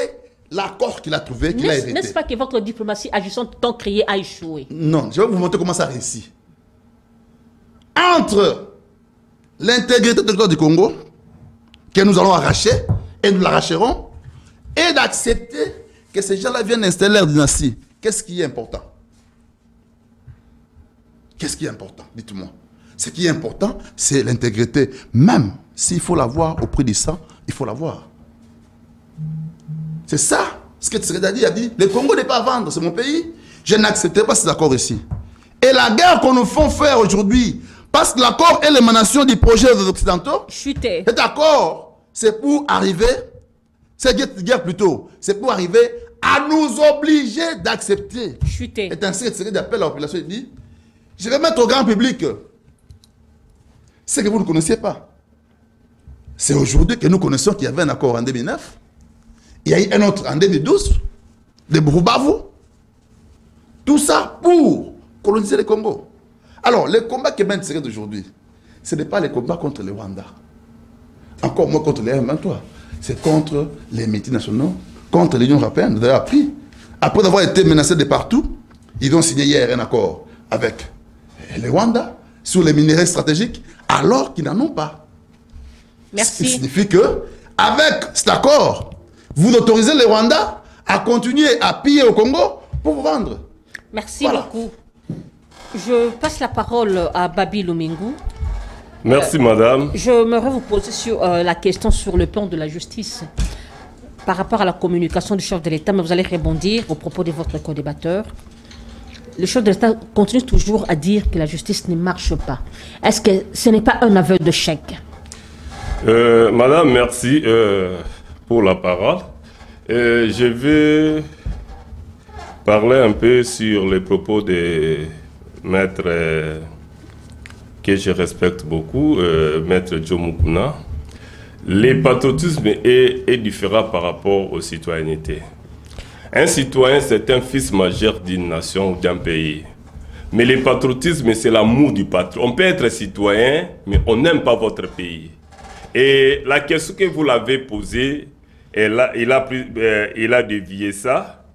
l'accord qu'il a trouvé, qu'il a hérité. N'est-ce pas que votre diplomatie agissante tant créée a échoué? Non, je vais vous montrer comment ça réussit. Entre l'intégrité territoriale du Congo, que nous allons arracher, et nous l'arracherons, et d'accepter que ces gens-là viennent installer leur dynastie. Qu'est-ce qui est important? Qu'est-ce qui est important? Dites-moi. Ce qui est important, c'est l'intégrité. Même s'il faut l'avoir au prix du sang, il faut l'avoir. C'est ça ce que Tshisekedi a dit. Le Congo n'est pas à vendre, c'est mon pays. Je n'accepterai pas ces accords ici. Et la guerre qu'on nous fait faire aujourd'hui, parce que l'accord est l'émanation du projet des Occidentaux, cet accord, c'est pour arriver, cette guerre plutôt, c'est pour arriver à nous obliger d'accepter. Chuter. Et ainsi que Tshisekedi appelle la population et dit, je vais mettre au grand public ce que vous ne connaissiez pas. C'est aujourd'hui que nous connaissons qu'il y avait un accord en 2009. Il y a eu un autre en 2012, de Burubavu. Tout ça pour coloniser le Congo. Alors, le combat qui est bien tiré d'aujourd'hui, ce n'est pas le combat contre le Rwanda. Encore moins contre les M23. C'est contre les multinationaux, contre l'Union européenne. Vous avez appris. Après avoir été menacés de partout, ils ont signé hier un accord avec le Rwanda sur les minéraux stratégiques, alors qu'ils n'en ont pas. Merci. Ce qui signifie que, avec cet accord, vous autorisez le Rwanda à continuer à piller au Congo pour vous vendre. Merci beaucoup. Je passe la parole à Babi Lomingu. Merci, madame. J'aimerais vous poser sur, la question sur le plan de la justice par rapport à la communication du chef de l'État, mais vous allez rebondir au propos de votre co-débatteur. Le chef de l'État continue toujours à dire que la justice ne marche pas. Est-ce que ce n'est pas un aveu d'échec? Madame, merci pour la parole. Je vais parler un peu sur les propos de maître que je respecte beaucoup, maître Joe Mukuna. Le patriotisme est différent par rapport aux citoyennetés. Un citoyen, c'est un fils majeur d'une nation ou d'un pays. Mais le patriotisme, c'est l'amour du patrie. On peut être citoyen, mais on n'aime pas votre pays. Et la question que vous l'avez posée, il a dévié ça.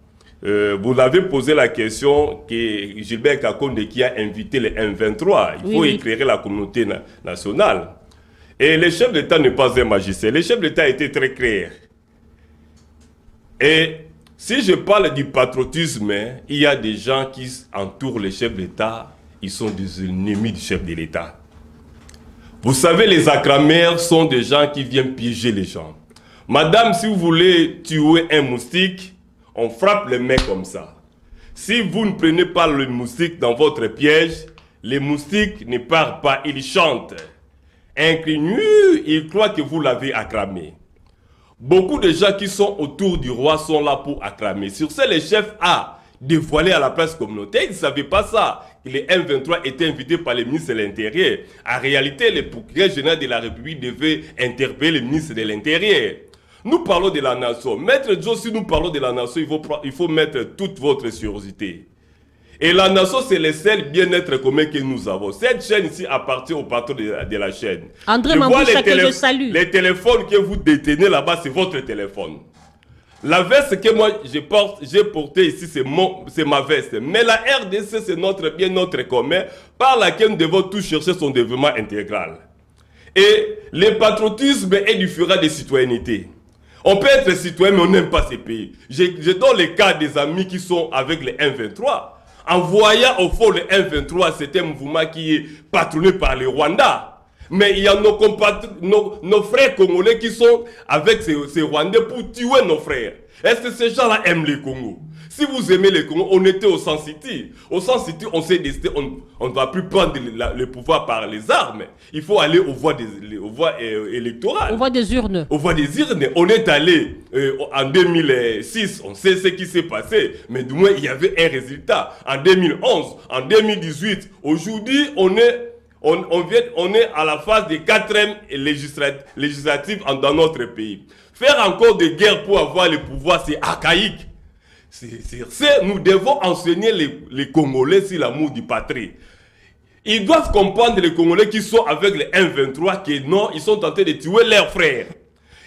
Vous avez posé la question que Gilbert Kakonde qui a invité les M23. Il faut éclairer la communauté nationale. Et le chef d'État n'est pas un magicien. Le chef d'État a été très clair. Et si je parle du patriotisme, il y a des gens qui entourent le chef d'État. Ils sont des ennemis du chef de l'État. Vous savez, les acclameurs sont des gens qui viennent piéger les gens. Madame, si vous voulez tuer un moustique, on frappe le mec comme ça. Si vous ne prenez pas le moustique dans votre piège, les moustiques ne partent pas, ils chantent. Inconnu, ils croient que vous l'avez acclamé. Beaucoup de gens qui sont autour du roi sont là pour acclamer. Sur ce, le chef a dévoilé à la presse communautaire, il ne savait pas ça. Les M23 étaient invités par le ministre de l'Intérieur. En réalité, le procureur général de la République devait interpeller le ministre de l'Intérieur. Nous parlons de la nation. Maître Joe, si nous parlons de la nation, il faut mettre toute votre curiosité. Et la nation, c'est le seul bien-être commun que nous avons. Cette chaîne ici appartient au patron de la chaîne. André Mamboucha, que je salue. Les téléphones que vous détenez là-bas, c'est votre téléphone. La veste que moi j'ai portée ici, c'est ma veste. Mais la RDC, c'est notre bien, notre commun, par laquelle nous devons tous chercher son développement intégral. Et le patriotisme est différent des citoyennetés. On peut être citoyen, mais on n'aime pas ces pays. Je donne le cas des amis qui sont avec les M23. En voyant au fond le M23, c'est un mouvement qui est patronné par le Rwanda. Mais il y a nos frères congolais qui sont avec ces Rwandais pour tuer nos frères. Est-ce que ces gens-là aiment le Congo? Si vous aimez le Congo, on était au Sun City. Au Sun City, on s'est décidé, on ne va plus prendre le pouvoir par les armes. Il faut aller aux voies électorales. Aux voies des urnes. Aux voies des urnes. On est allé en 2006, on sait ce qui s'est passé. Mais du moins, il y avait un résultat. En 2011, en 2018, aujourd'hui, on est à la phase des 4e législatives dans notre pays. Faire encore des guerres pour avoir le pouvoir, c'est archaïque. Nous devons enseigner les Congolais sur l'amour du patrie. Ils doivent comprendre les Congolais qui sont avec les M23 que non, ils sont tentés de tuer leurs frères.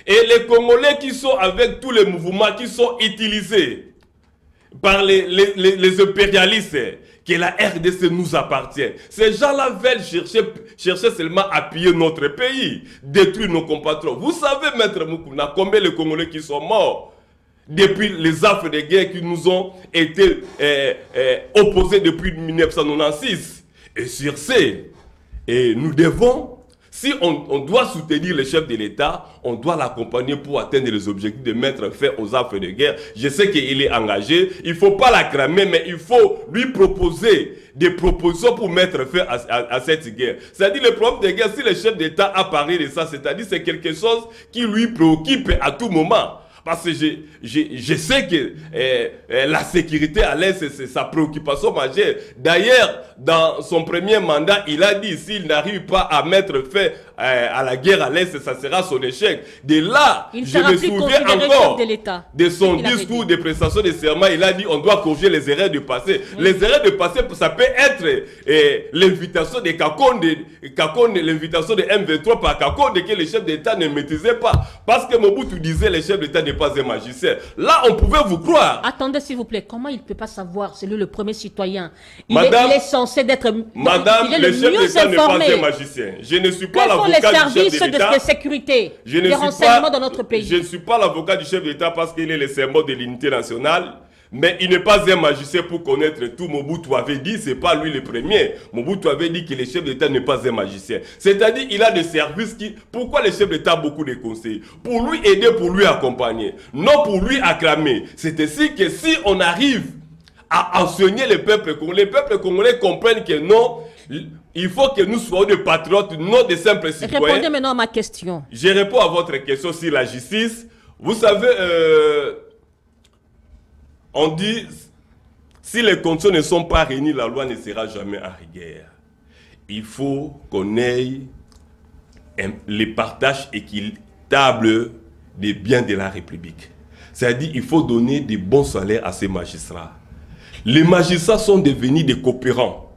Et les Congolais qui sont avec tous les mouvements qui sont utilisés. par les impérialistes que la RDC nous appartient. Ces gens-là veulent chercher seulement à piller notre pays, détruire nos compatriotes. Vous savez, Maître Moukouna, combien de Congolais qui sont morts depuis les affres de guerre qui nous ont été opposés depuis 1996. Et sur ce, nous devons, si on doit soutenir le chef de l'État, on doit l'accompagner pour atteindre les objectifs de mettre fin aux affres de guerre. Je sais qu'il est engagé, il ne faut pas l'acclamer, mais il faut lui proposer des propositions pour mettre fin à cette guerre. C'est-à-dire le problème de guerre, si le chef d'État a parlé de ça, c'est-à-dire c'est quelque chose qui lui préoccupe à tout moment. Parce que je sais que la sécurité à l'Est, c'est sa préoccupation majeure. D'ailleurs, dans son premier mandat, il a dit s'il n'arrive pas à mettre fin à la guerre à l'Est, ça sera son échec. De là, je me souviens encore de son discours de prestation de serment. Il a dit on doit corriger les erreurs du passé. Oui. Les erreurs du passé, ça peut être l'invitation de Kakonde, l'invitation de M23 par Kakonde que le chef d'État ne maîtrisait pas. Parce que Mobutu disait le chef d'État n'est pas un magicien. Là, on pouvait vous croire. Attendez, s'il vous plaît. Comment il ne peut pas savoir? C'est lui le premier citoyen. Il est censé d'être... Madame, le chef d'État n'est pas un magicien. Je ne suis pas l'avocat du chef de l'État. De sécurité, des renseignements dans notre pays. Je ne suis pas l'avocat du chef d'État parce qu'il est le symbole de l'unité nationale. Mais il n'est pas un magicien pour connaître tout. Mobutu avait dit, c'est pas lui le premier. Mobutu avait dit que le chef d'État n'est pas un magicien. C'est-à-dire, il a des services qui... Pourquoi le chef d'État a beaucoup de conseils? Pour lui aider, pour lui accompagner. Non pour lui acclamer. C'est ainsi que si on arrive à enseigner les peuples congolais comprennent que non, il faut que nous soyons des patriotes, non des simples citoyens. Répondez maintenant à ma question. Je réponds à votre question sur la justice. Vous savez... on dit, si les conditions ne sont pas réunies, la loi ne sera jamais en rigueur. Il faut qu'on ait les partages équitables des biens de la République. C'est-à-dire qu'il faut donner des bons salaires à ces magistrats. Les magistrats sont devenus des coopérants.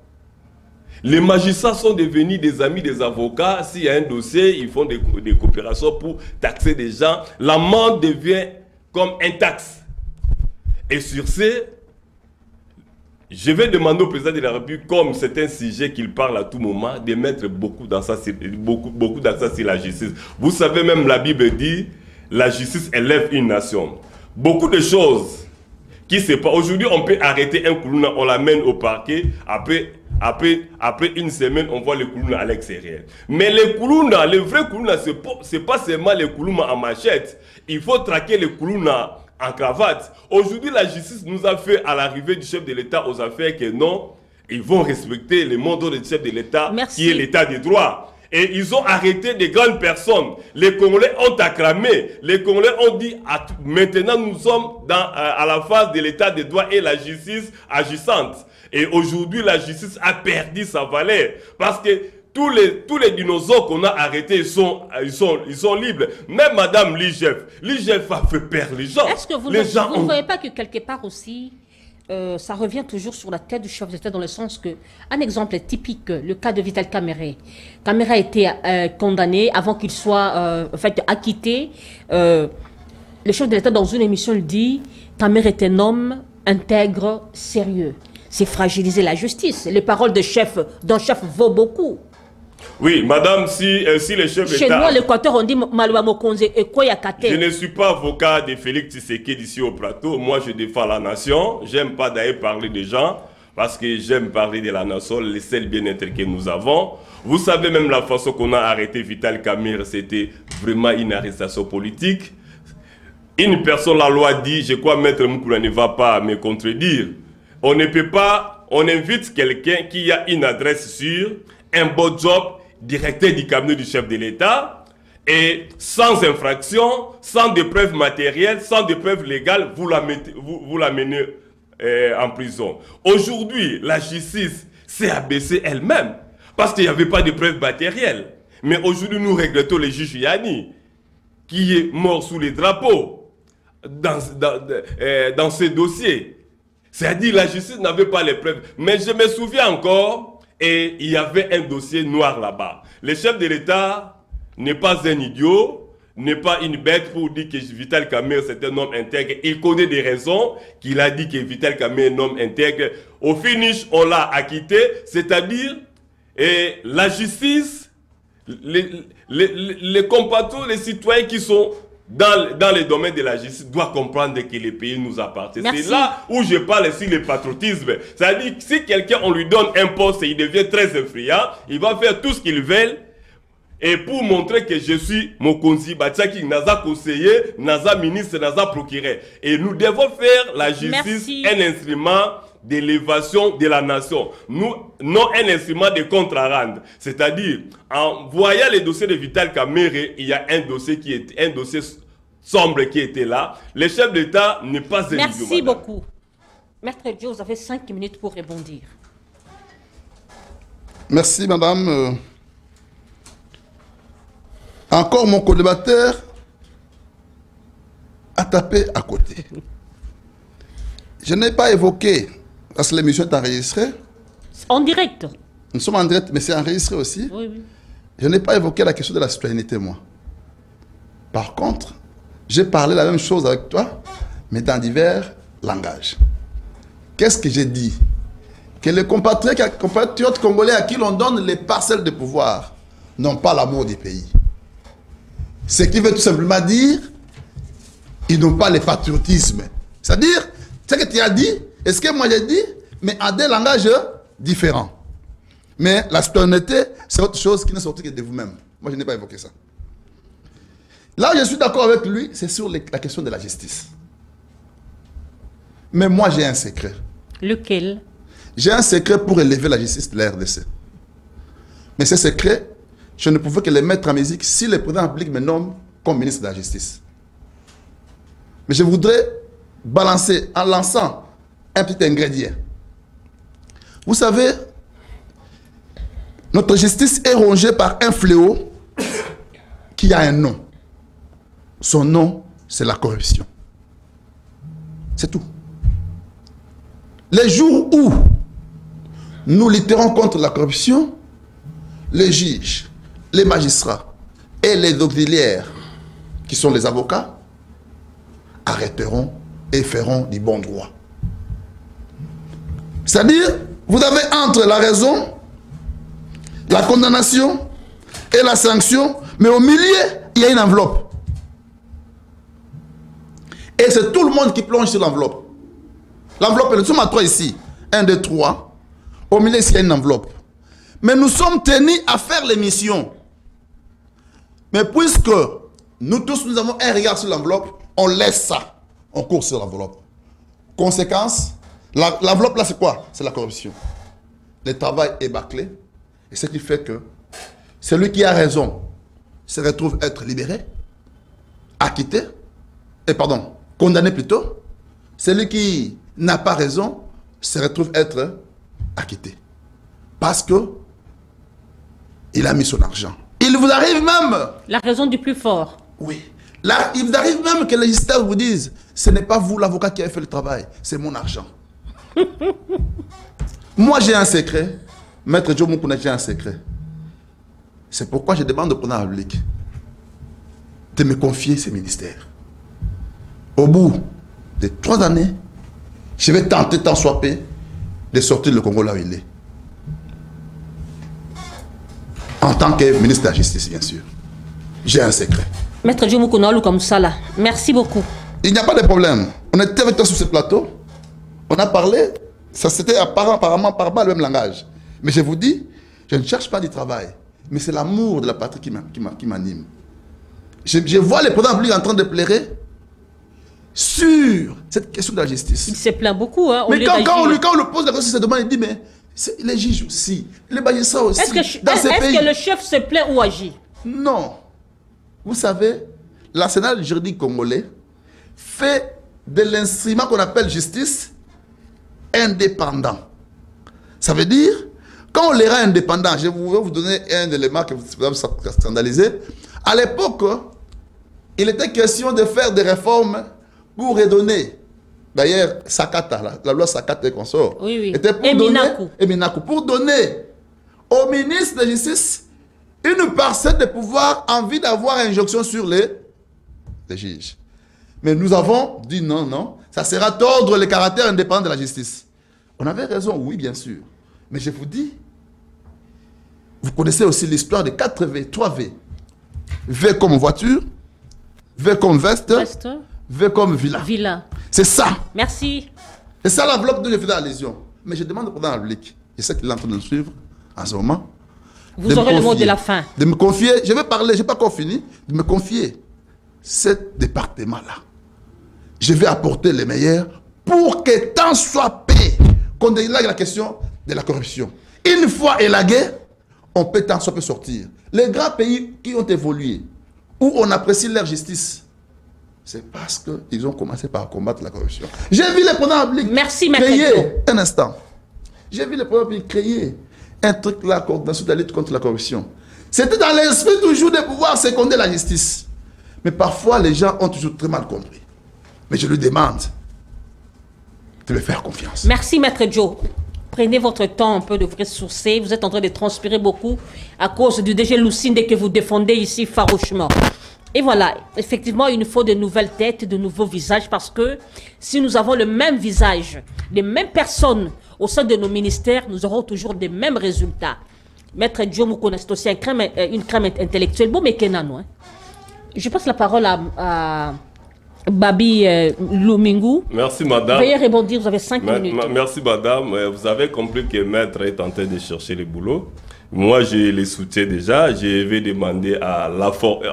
Les magistrats sont devenus des amis des avocats. S'il y a un dossier, ils font des coopérations pour taxer des gens. L'amende devient comme un taxe. Et sur ce, je vais demander au président de la République, comme c'est un sujet qu'il parle à tout moment, de mettre beaucoup d'accent sur la justice. Vous savez, même la Bible dit, la justice élève une nation. Beaucoup de choses qui se passent. Aujourd'hui, on peut arrêter un Koulouna, on l'amène au parquet, après une semaine, on voit le Koulouna à l'extérieur. Mais le Koulouna, le vrai Koulouna, c'est pas seulement le Koulouna en machette. Il faut traquer le Koulouna en cravate. Aujourd'hui, la justice nous a fait, à l'arrivée du chef de l'État aux affaires, que non, ils vont respecter le mandat du chef de l'État, qui est l'État des droits. Et ils ont arrêté des grandes personnes. Les Congolais ont acclamé. Les Congolais ont dit, maintenant nous sommes à la phase de l'État des droits et la justice agissante. Et aujourd'hui, la justice a perdu sa valeur. Parce que tous les dinosaures qu'on a arrêtés, ils sont libres. Même Madame Ligef a fait perdre les gens. Est-ce que vous ne voyez pas que quelque part aussi, ça revient toujours sur la tête du chef d'État dans le sens que, un exemple typique, le cas de Vital Kamerhe. Kamerhe a été condamné avant qu'il soit acquitté. Le chef de l'État dans une émission le dit, Kamerhe est un homme intègre, sérieux. C'est fragiliser la justice. Les paroles d'un chef vaut beaucoup. Oui, madame, si le chef d'État... Chez nous, à l'Équateur, on dit Maloua Mokonze et Koyakate. Je ne suis pas avocat de Félix Tshisekedi ici au plateau. Moi, je défends la nation. J'aime pas d'ailleurs parler des gens parce que j'aime parler de la nation, le seul bien-être que nous avons. Vous savez même la façon qu'on a arrêté Vital Kamerhe, c'était vraiment une arrestation politique. Une personne, la loi dit, je crois Maître Moukoula ne va pas me contredire. On ne peut pas, on invite quelqu'un qui a une adresse sûre, un bon job, directeur du cabinet du chef de l'État, et sans infraction, sans de preuves matérielles, sans de preuves légales, vous la menez en prison. Aujourd'hui, la justice s'est abaissée elle-même, parce qu'il n'y avait pas de preuves matérielles. Mais aujourd'hui, nous regrettons le juge Yanni, qui est mort sous les drapeaux dans ce dossier. C'est-à-dire la justice n'avait pas les preuves. Mais je me souviens encore, et il y avait un dossier noir là-bas. Le chef de l'État n'est pas un idiot. n'est pas une bête pour dire que Vital Kamerhe c'est un homme intègre. Il connaît des raisons qu'il a dit que Vital Kamerhe est un homme intègre. Au finish, on l'a acquitté, c'est-à-dire la justice, les compatriotes, les citoyens qui sont dans les domaines de la justice doivent comprendre que le pays nous appartient. C'est là où je parle sur le patriotisme. C'est-à-dire que si quelqu'un, on lui donne un poste et il devient très influent, il va faire tout ce qu'il veut. Et pour montrer que je suis Mokonzi Batiaki, Naza conseiller, Naza ministre, Naza procureur. Et nous devons faire la justice un instrument d'élévation de la nation, non un instrument de contre-rendre. C'est-à-dire, en voyant les dossiers de Vital Kamerhe, il y a un dossier sombre qui était là. Le chef d'État n'est pas un idiot. Merci beaucoup. Maître Dieu, vous avez 5 minutes pour répondre. Merci, madame. Encore mon co-débatteur a tapé à côté. Je n'ai pas évoqué, parce que l'émission est enregistrée. En direct. Nous sommes en direct, mais c'est enregistré aussi. Oui, oui. Je n'ai pas évoqué la question de la citoyenneté, moi. Par contre, j'ai parlé la même chose avec toi, mais dans divers langages. Qu'est-ce que j'ai dit? Que les compatriotes congolais à qui l'on donne les parcelles de pouvoir n'ont pas l'amour du pays. Ce qui veut tout simplement dire, ils n'ont pas le patriotisme. C'est-à-dire, ce que tu as dit, et ce que moi j'ai dit, mais en des langages différents. Mais la citoyenneté, c'est autre chose qui n'est sortie que de vous-même. Moi, je n'ai pas évoqué ça. Là où je suis d'accord avec lui, c'est sur la question de la justice. Mais moi, j'ai un secret. Lequel? J'ai un secret pour élever la justice de la RDC. Mais ce secret, je ne pouvais que le mettre en musique si le président public me nomme comme ministre de la Justice. Mais je voudrais balancer en lançant un petit ingrédient. Vous savez, notre justice est rongée par un fléau qui a un nom. Son nom, c'est la corruption. C'est tout. Les jours où nous lutterons contre la corruption, les juges, les magistrats et les auxiliaires, qui sont les avocats, arrêteront et feront du bon droit. C'est-à-dire, vous avez entre la raison, la condamnation et la sanction, mais au milieu, il y a une enveloppe. Et c'est tout le monde qui plonge sur l'enveloppe. L'enveloppe, nous sommes à 3 ici. 1, 2, 3. Au milieu, il y a une enveloppe. Mais nous sommes tenus à faire l'émission. Mais puisque nous tous, nous avons un regard sur l'enveloppe, on laisse ça. On court sur l'enveloppe. Conséquence, l'enveloppe là c'est quoi? C'est la corruption. Le travail est bâclé. Et ce qui fait que celui qui a raison se retrouve être libéré, acquitté, condamné plutôt. Celui qui n'a pas raison se retrouve être acquitté. Parce que il a mis son argent. Il vous arrive même... La raison du plus fort. Oui. Là, il vous arrive même que les législateurs vous disent, ce n'est pas vous l'avocat qui a fait le travail, c'est mon argent. Moi j'ai un secret. Maître Joe Moukouna, j'ai un secret. C'est pourquoi je demande au président de la République de me confier ces ministères. Au bout de 3 années, je vais tenter tant soit peu de sortir le Congo là où il est. En tant que ministre de la Justice, bien sûr. J'ai un secret. Maître Joe Moukouna comme ça là. Merci beaucoup. Il n'y a pas de problème. On était avec toi sur ce plateau. On a parlé. Ça c'était apparemment par bas le même langage. Mais je vous dis, je ne cherche pas du travail. Mais c'est l'amour de la patrie qui m'anime. Je vois le président public en train de pleurer sur cette question de la justice. Il se plaint beaucoup. Hein, mais quand on lui pose la question, il se demande, il dit, mais les juges aussi, les magistrats aussi. Est-ce que le chef se plaint ou agit? Non. Vous savez, l'arsenal juridique congolais fait de l'instrument qu'on appelle justice indépendant. Ça veut dire, quand on les rend indépendants, je vais vous donner un élément que vous allez scandaliser. À l'époque, il était question de faire des réformes pour redonner. D'ailleurs, Sakata, la loi Sakata et consort, était pour pour donner au ministre de la Justice une parcelle de pouvoir en vue d'avoir injonction sur les des juges. Mais nous avons dit non, non, ça sera tordre le caractère indépendant de la justice. On avait raison, oui, bien sûr. Mais je vous dis, vous connaissez aussi l'histoire des 4 V, 3 V. V comme voiture, V comme veste, V comme villa. C'est ça. Merci. C'est ça l'enveloppe dont je fais allusion. Mais je demande au président de la République, je sais qu'il est en train de nous suivre en ce moment. Vous aurez le mot de la fin. De me confier, je vais parler, je n'ai pas encore fini, de me confier ce département-là. Je vais apporter les meilleurs pour que tant soit paix. Qu'on élague la question de la corruption. Une fois élagué, on peut tant soit peu sortir. Les grands pays qui ont évolué, où on apprécie leur justice, c'est parce qu'ils ont commencé par combattre la corruption. J'ai vu les présidents publics créer, un instant, j'ai vu les présidents publics créer un truc, la coordination de la lutte contre la corruption. C'était dans l'esprit toujours de pouvoir seconder la justice. Mais parfois, les gens ont toujours très mal compris. Mais je lui demande de me faire confiance. Merci, Maître Joe. Prenez votre temps un peu de vous ressourcer. Vous êtes en train de transpirer beaucoup à cause du DG Lucinde que vous défendez ici farouchement. Et voilà, effectivement, il nous faut de nouvelles têtes, de nouveaux visages, parce que si nous avons le même visage, les mêmes personnes au sein de nos ministères, nous aurons toujours les mêmes résultats. Maître Joe, vous connaissez aussi une crème intellectuelle. Bon, mais Kenano, hein. Je passe la parole à Babi Lumingu. Merci, madame. Veuillez rebondir, vous avez 5 minutes. Merci, madame. Vous avez compris que maître est en train de chercher le boulot. Moi, je les soutiens déjà. Je vais demander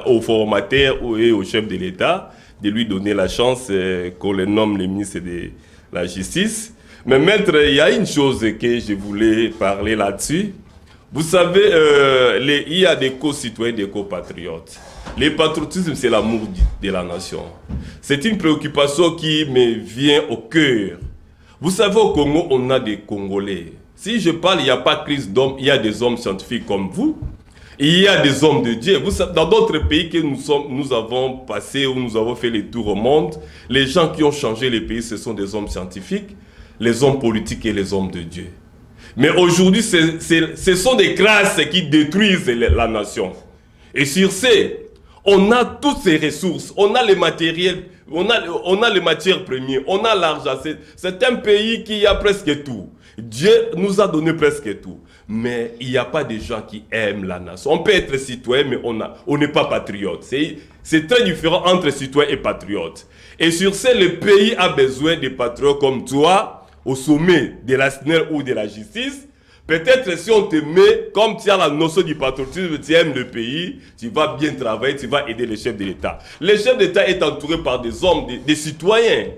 au formateur et au chef de l'État de lui donner la chance qu'on le nomme le ministre de la Justice. Mais maître, il y a une chose que je voulais parler là-dessus. Vous savez, il y a des co-citoyens, des co-patriotes. Le patriotisme, c'est l'amour de la nation. C'est une préoccupation qui me vient au cœur. Vous savez, au Congo, on a des Congolais. Si je parle, il n'y a pas de crise d'hommes, il y a des hommes scientifiques comme vous. Il y a des hommes de Dieu. Vous savez, dans d'autres pays que nous avons passé, où nous avons fait les tours au monde, les gens qui ont changé les pays, ce sont des hommes scientifiques, les hommes politiques et les hommes de Dieu. Mais aujourd'hui, ce sont des grâces qui détruisent la nation. Et sur ce, on a toutes ces ressources, on a les matériels, on a les matières premières, on a l'argent. C'est un pays qui a presque tout. Dieu nous a donné presque tout. Mais il n'y a pas de gens qui aiment la nation. On peut être citoyen, mais on n'est pas patriote. C'est très différent entre citoyen et patriote. Et sur ce, le pays a besoin de patriotes comme toi, au sommet de la SNEL ou de la justice. Peut-être si on te met, comme tu as la notion du patriotisme, tu aimes le pays, tu vas bien travailler, tu vas aider les chefs de l'État. Le chef d'État est entouré par des hommes, des citoyens.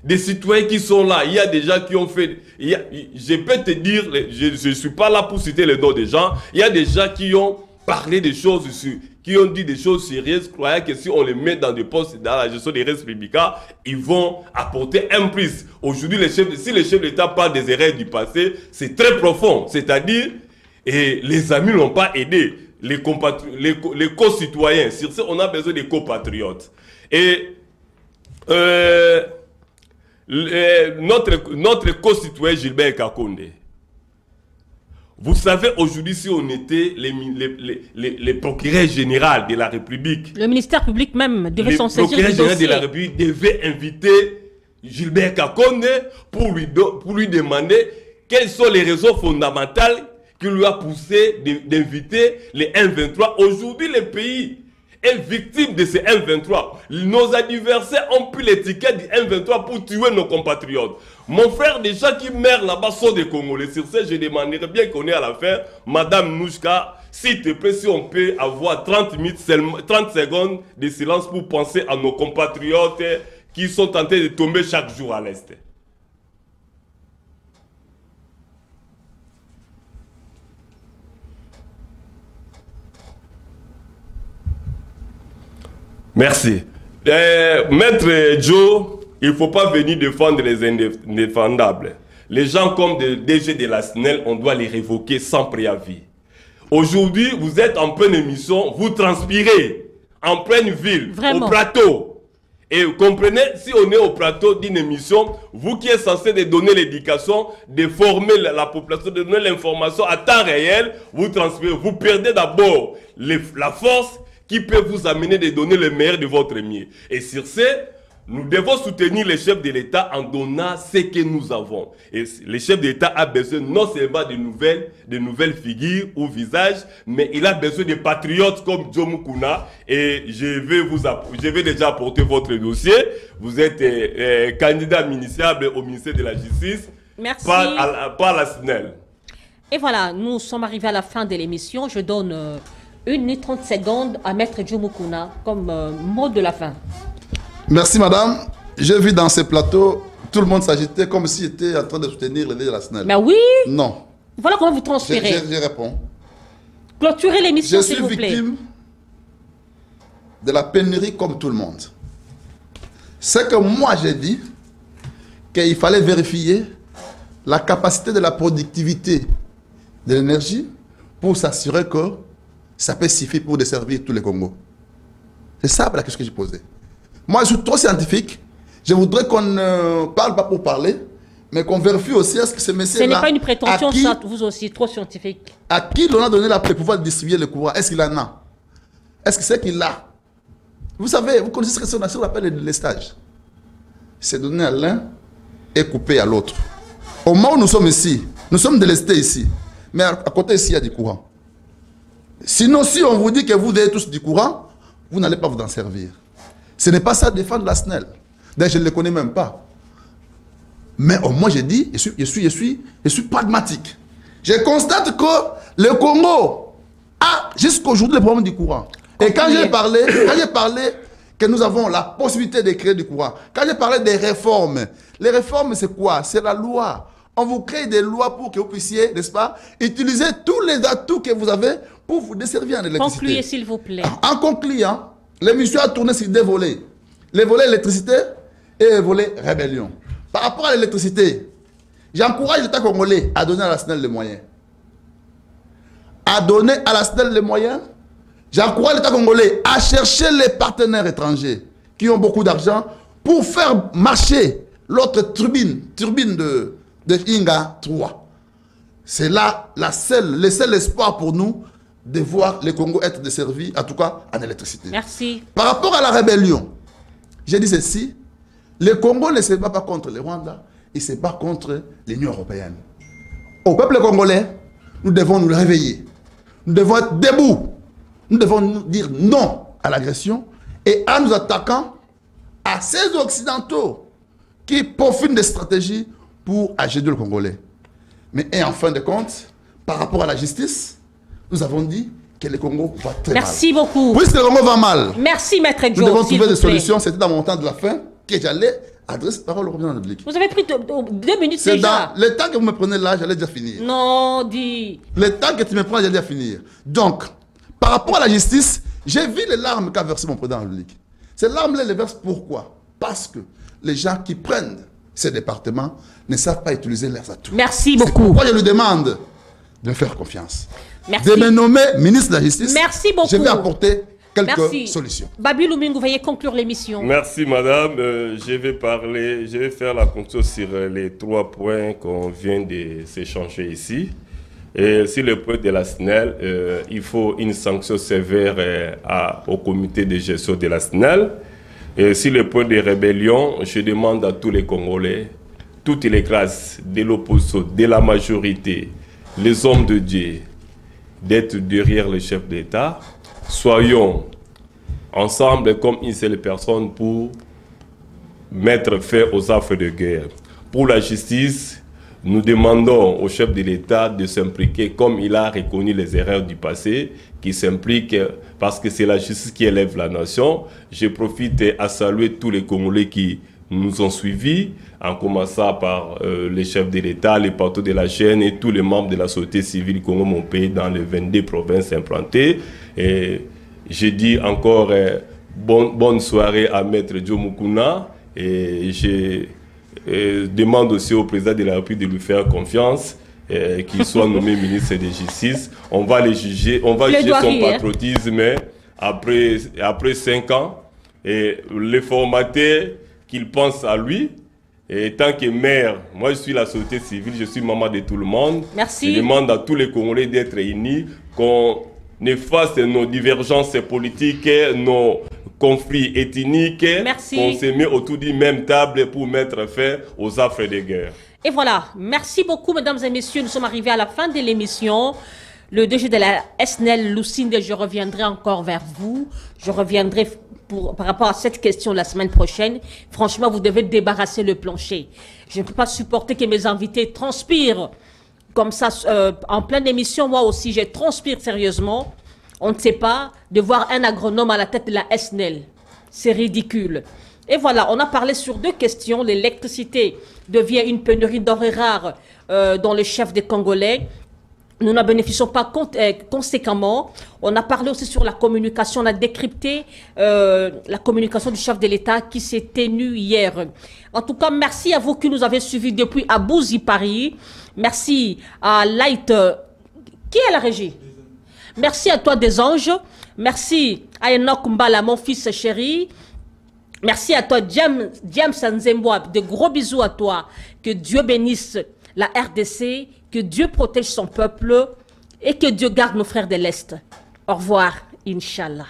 Des citoyens qui sont là. Il y a des gens qui ont fait... je peux te dire, je ne suis pas là pour citer les noms des gens. Il y a des gens qui ont parlé des choses dessus, qui ont dit des choses sérieuses, croyant que si on les met dans des postes dans la gestion des restes publics, ils vont apporter un plus. Aujourd'hui, si les chefs d'État parlent des erreurs du passé, c'est très profond. C'est-à-dire, et les amis n'ont pas aidé les co-citoyens. Sur ce, on a besoin des co-patriotes. Et notre co-citoyen Gilbert Kakonde, vous savez, aujourd'hui, si on était les procureurs généraux de la République, le ministère public même devait s'en saisir. Le procureur général de la République devait inviter Gilbert Kakonde pour lui demander quelles sont les raisons fondamentales qui lui a poussé d'inviter les M23. Aujourd'hui, le pays est victime de ces M23. Nos adversaires ont pris l'étiquette du M23 pour tuer nos compatriotes. Mon frère, des gens qui meurent là-bas sont des Congolais. Sur ce, je demanderais bien qu'on ait à la fin, Madame Nouchka, s'il te plaît, si on peut avoir 30 secondes de silence pour penser à nos compatriotes qui sont tentés de tomber chaque jour à l'Est. Merci. Maître Joe, il ne faut pas venir défendre les indéfendables. Les gens comme le DG de la SNEL, on doit les révoquer sans préavis. Aujourd'hui, vous êtes en pleine émission, vous transpirez en pleine ville, Vraiment. Au plateau. Et vous comprenez, si on est au plateau d'une émission, vous qui êtes censé de donner l'éducation, de former la population, de donner l'information à temps réel, vous transpirez, vous perdez d'abord la force qui peut vous amener de donner le meilleur de votre mieux. Et sur ce, nous devons soutenir les chefs de l'État en donnant ce que nous avons. Et le chef de l'État a besoin non seulement de nouvelles figures ou visages, mais il a besoin de patriotes comme Joe Mukuna. Et je vais déjà apporter votre dossier. Vous êtes candidat ministériel au ministère de la Justice. Merci. Par la SNEL. Et voilà, nous sommes arrivés à la fin de l'émission. Je donne 1 minute 30 secondes à Maître Joe Mukuna comme mot de la fin. Merci madame. J'ai vu dans ce plateau, tout le monde s'agitait comme s'il était en train de soutenir l'idée de la SNEL. Mais oui. Non. Voilà comment vous transférez. Je réponds. Clôturez l'émission s'il vous plaît. Je suis victime de la pénurie comme tout le monde. C'est que moi j'ai dit qu'il fallait vérifier la capacité de la productivité de l'énergie pour s'assurer que ça peut suffire pour desservir tous les Congos. C'est ça la question que j'ai posée. Moi, je suis trop scientifique. Je voudrais qu'on ne parle pas pour parler, mais qu'on vérifie aussi est-ce que ce monsieur-là... Ce n'est pas une prétention, ça, vous aussi, trop scientifique. À qui l'on a donné le pouvoir de distribuer le courant? Est-ce qu'il en a? Est-ce que c'est qu'il a? Vous savez, vous connaissez ce qu'on appelle le délestage. C'est donné à l'un et coupé à l'autre. Au moment où nous sommes ici, nous sommes délestés ici, mais à côté ici, il y a du courant. Sinon, si on vous dit que vous avez tous du courant, vous n'allez pas vous en servir. Ce n'est pas ça défendre la SNEL. D'ailleurs, je ne le connais même pas. Mais au moins, j'ai dit, je suis pragmatique. Je constate que le Congo a jusqu'à aujourd'hui le problème du courant. Et quand j'ai parlé que nous avons la possibilité de créer du courant, quand j'ai parlé des réformes, les réformes c'est quoi? C'est la loi. On vous crée des lois pour que vous puissiez, n'est-ce pas, utiliser tous les atouts que vous avez pour vous desservir en électricité. Concluez s'il vous plaît. En concluant, l'émission a tourné sur 2 volets. Les volets électricité et le volet rébellion. Par rapport à l'électricité, j'encourage l'État congolais à donner à la SNEL les moyens. À donner à la SNEL les moyens. J'encourage l'État congolais à chercher les partenaires étrangers qui ont beaucoup d'argent pour faire marcher l'autre turbine de Inga 3. C'est là le seul espoir pour nous de voir le Congo être desservi, en tout cas en électricité. Merci. Par rapport à la rébellion, j'ai dit ceci, le Congo ne se bat pas contre le Rwanda, il se bat contre l'Union européenne. Au peuple congolais, nous devons nous réveiller. Nous devons être debout. Nous devons nous dire non à l'agression et en nous attaquant à ces Occidentaux qui profitent des stratégies pour agir le Congolais. Mais et en fin de compte, par rapport à la justice, nous avons dit que le Congo va très mal. Merci beaucoup. Puisque le Congo va mal. Merci, Maître Joe. Nous devons trouver des solutions. C'était dans mon temps de la fin que j'allais adresser parole au président de la République. Vous avez pris 2 minutes C'est déjà. dans le temps que vous me prenez là, j'allais déjà finir. Non, dis. Le temps que tu me prends, j'allais déjà finir. Donc, par rapport à la justice, j'ai vu les larmes qu'a versé mon président de la République. Ces larmes-là, les versent pourquoi? Parce que les gens qui prennent ces départements ne savent pas utiliser leurs atouts. Merci beaucoup. Pourquoi je lui demande de me faire confiance. Merci. De me nommer ministre de la Justice. Merci beaucoup. Je vais apporter quelques solutions. Babi Lumingu, veuillez conclure l'émission. Merci madame. Je vais faire la conclusion sur les 3 points qu'on vient de s'échanger ici. Et sur le point de la SNEL, il faut une sanction sévère au comité de gestion de la SNEL. Et sur le point de rébellion, je demande à tous les Congolais, toutes les classes de l'opposition, de la majorité, les hommes de Dieu, d'être derrière le chef d'État. Soyons ensemble comme une seule personne pour mettre fin aux affres de guerre. Pour la justice, nous demandons au chef de l'État de s'impliquer comme il a reconnu les erreurs du passé, qui s'implique parce que c'est la justice qui élève la nation. Je profite à saluer tous les Congolais qui nous ont suivis, en commençant par les chefs de l'État, les partenaires de la chaîne et tous les membres de la société civile Congo, mon pays, dans les 22 provinces implantées. Et je dis encore bonne soirée à Maître Joe Mukuna et je demande aussi au président de la République de lui faire confiance, qu'il soit nommé ministre de Justice. On va le juger, on va juger son patriotisme après 5 ans et le formater qu'il pense à lui. Et tant que maire, moi je suis la société civile, je suis maman de tout le monde. Merci. Je demande à tous les Congolais d'être réunis, qu'on n'efface nos divergences politiques, nos conflits ethniques, qu'on se met autour d'une même table pour mettre fin aux affres de guerre. Et voilà, merci beaucoup mesdames et messieurs, nous sommes arrivés à la fin de l'émission. Le DG de la SNEL, Lucinde, je reviendrai encore vers vous. Je reviendrai par rapport à cette question la semaine prochaine. Franchement, vous devez débarrasser le plancher. Je ne peux pas supporter que mes invités transpirent comme ça en pleine émission. Moi aussi, je transpire sérieusement. On ne sait pas de voir un agronome à la tête de la SNEL. C'est ridicule. Et voilà, on a parlé sur deux questions. L'électricité devient une pénurie denrées rares dans le chef des Congolais. Nous n'en bénéficions pas conséquemment. On a parlé aussi sur la communication. On a décrypté la communication du chef de l'État qui s'est tenue hier. En tout cas, merci à vous qui nous avez suivis depuis Abouzi, Paris. Merci à Light. Qui est la régie? Merci à toi, des anges. Merci à Enoch Mbala, mon fils chéri. Merci à toi, James Nzemboa. De gros bisous à toi. Que Dieu bénisse la RDC. Que Dieu protège son peuple et que Dieu garde nos frères de l'Est. Au revoir, Inch'Allah.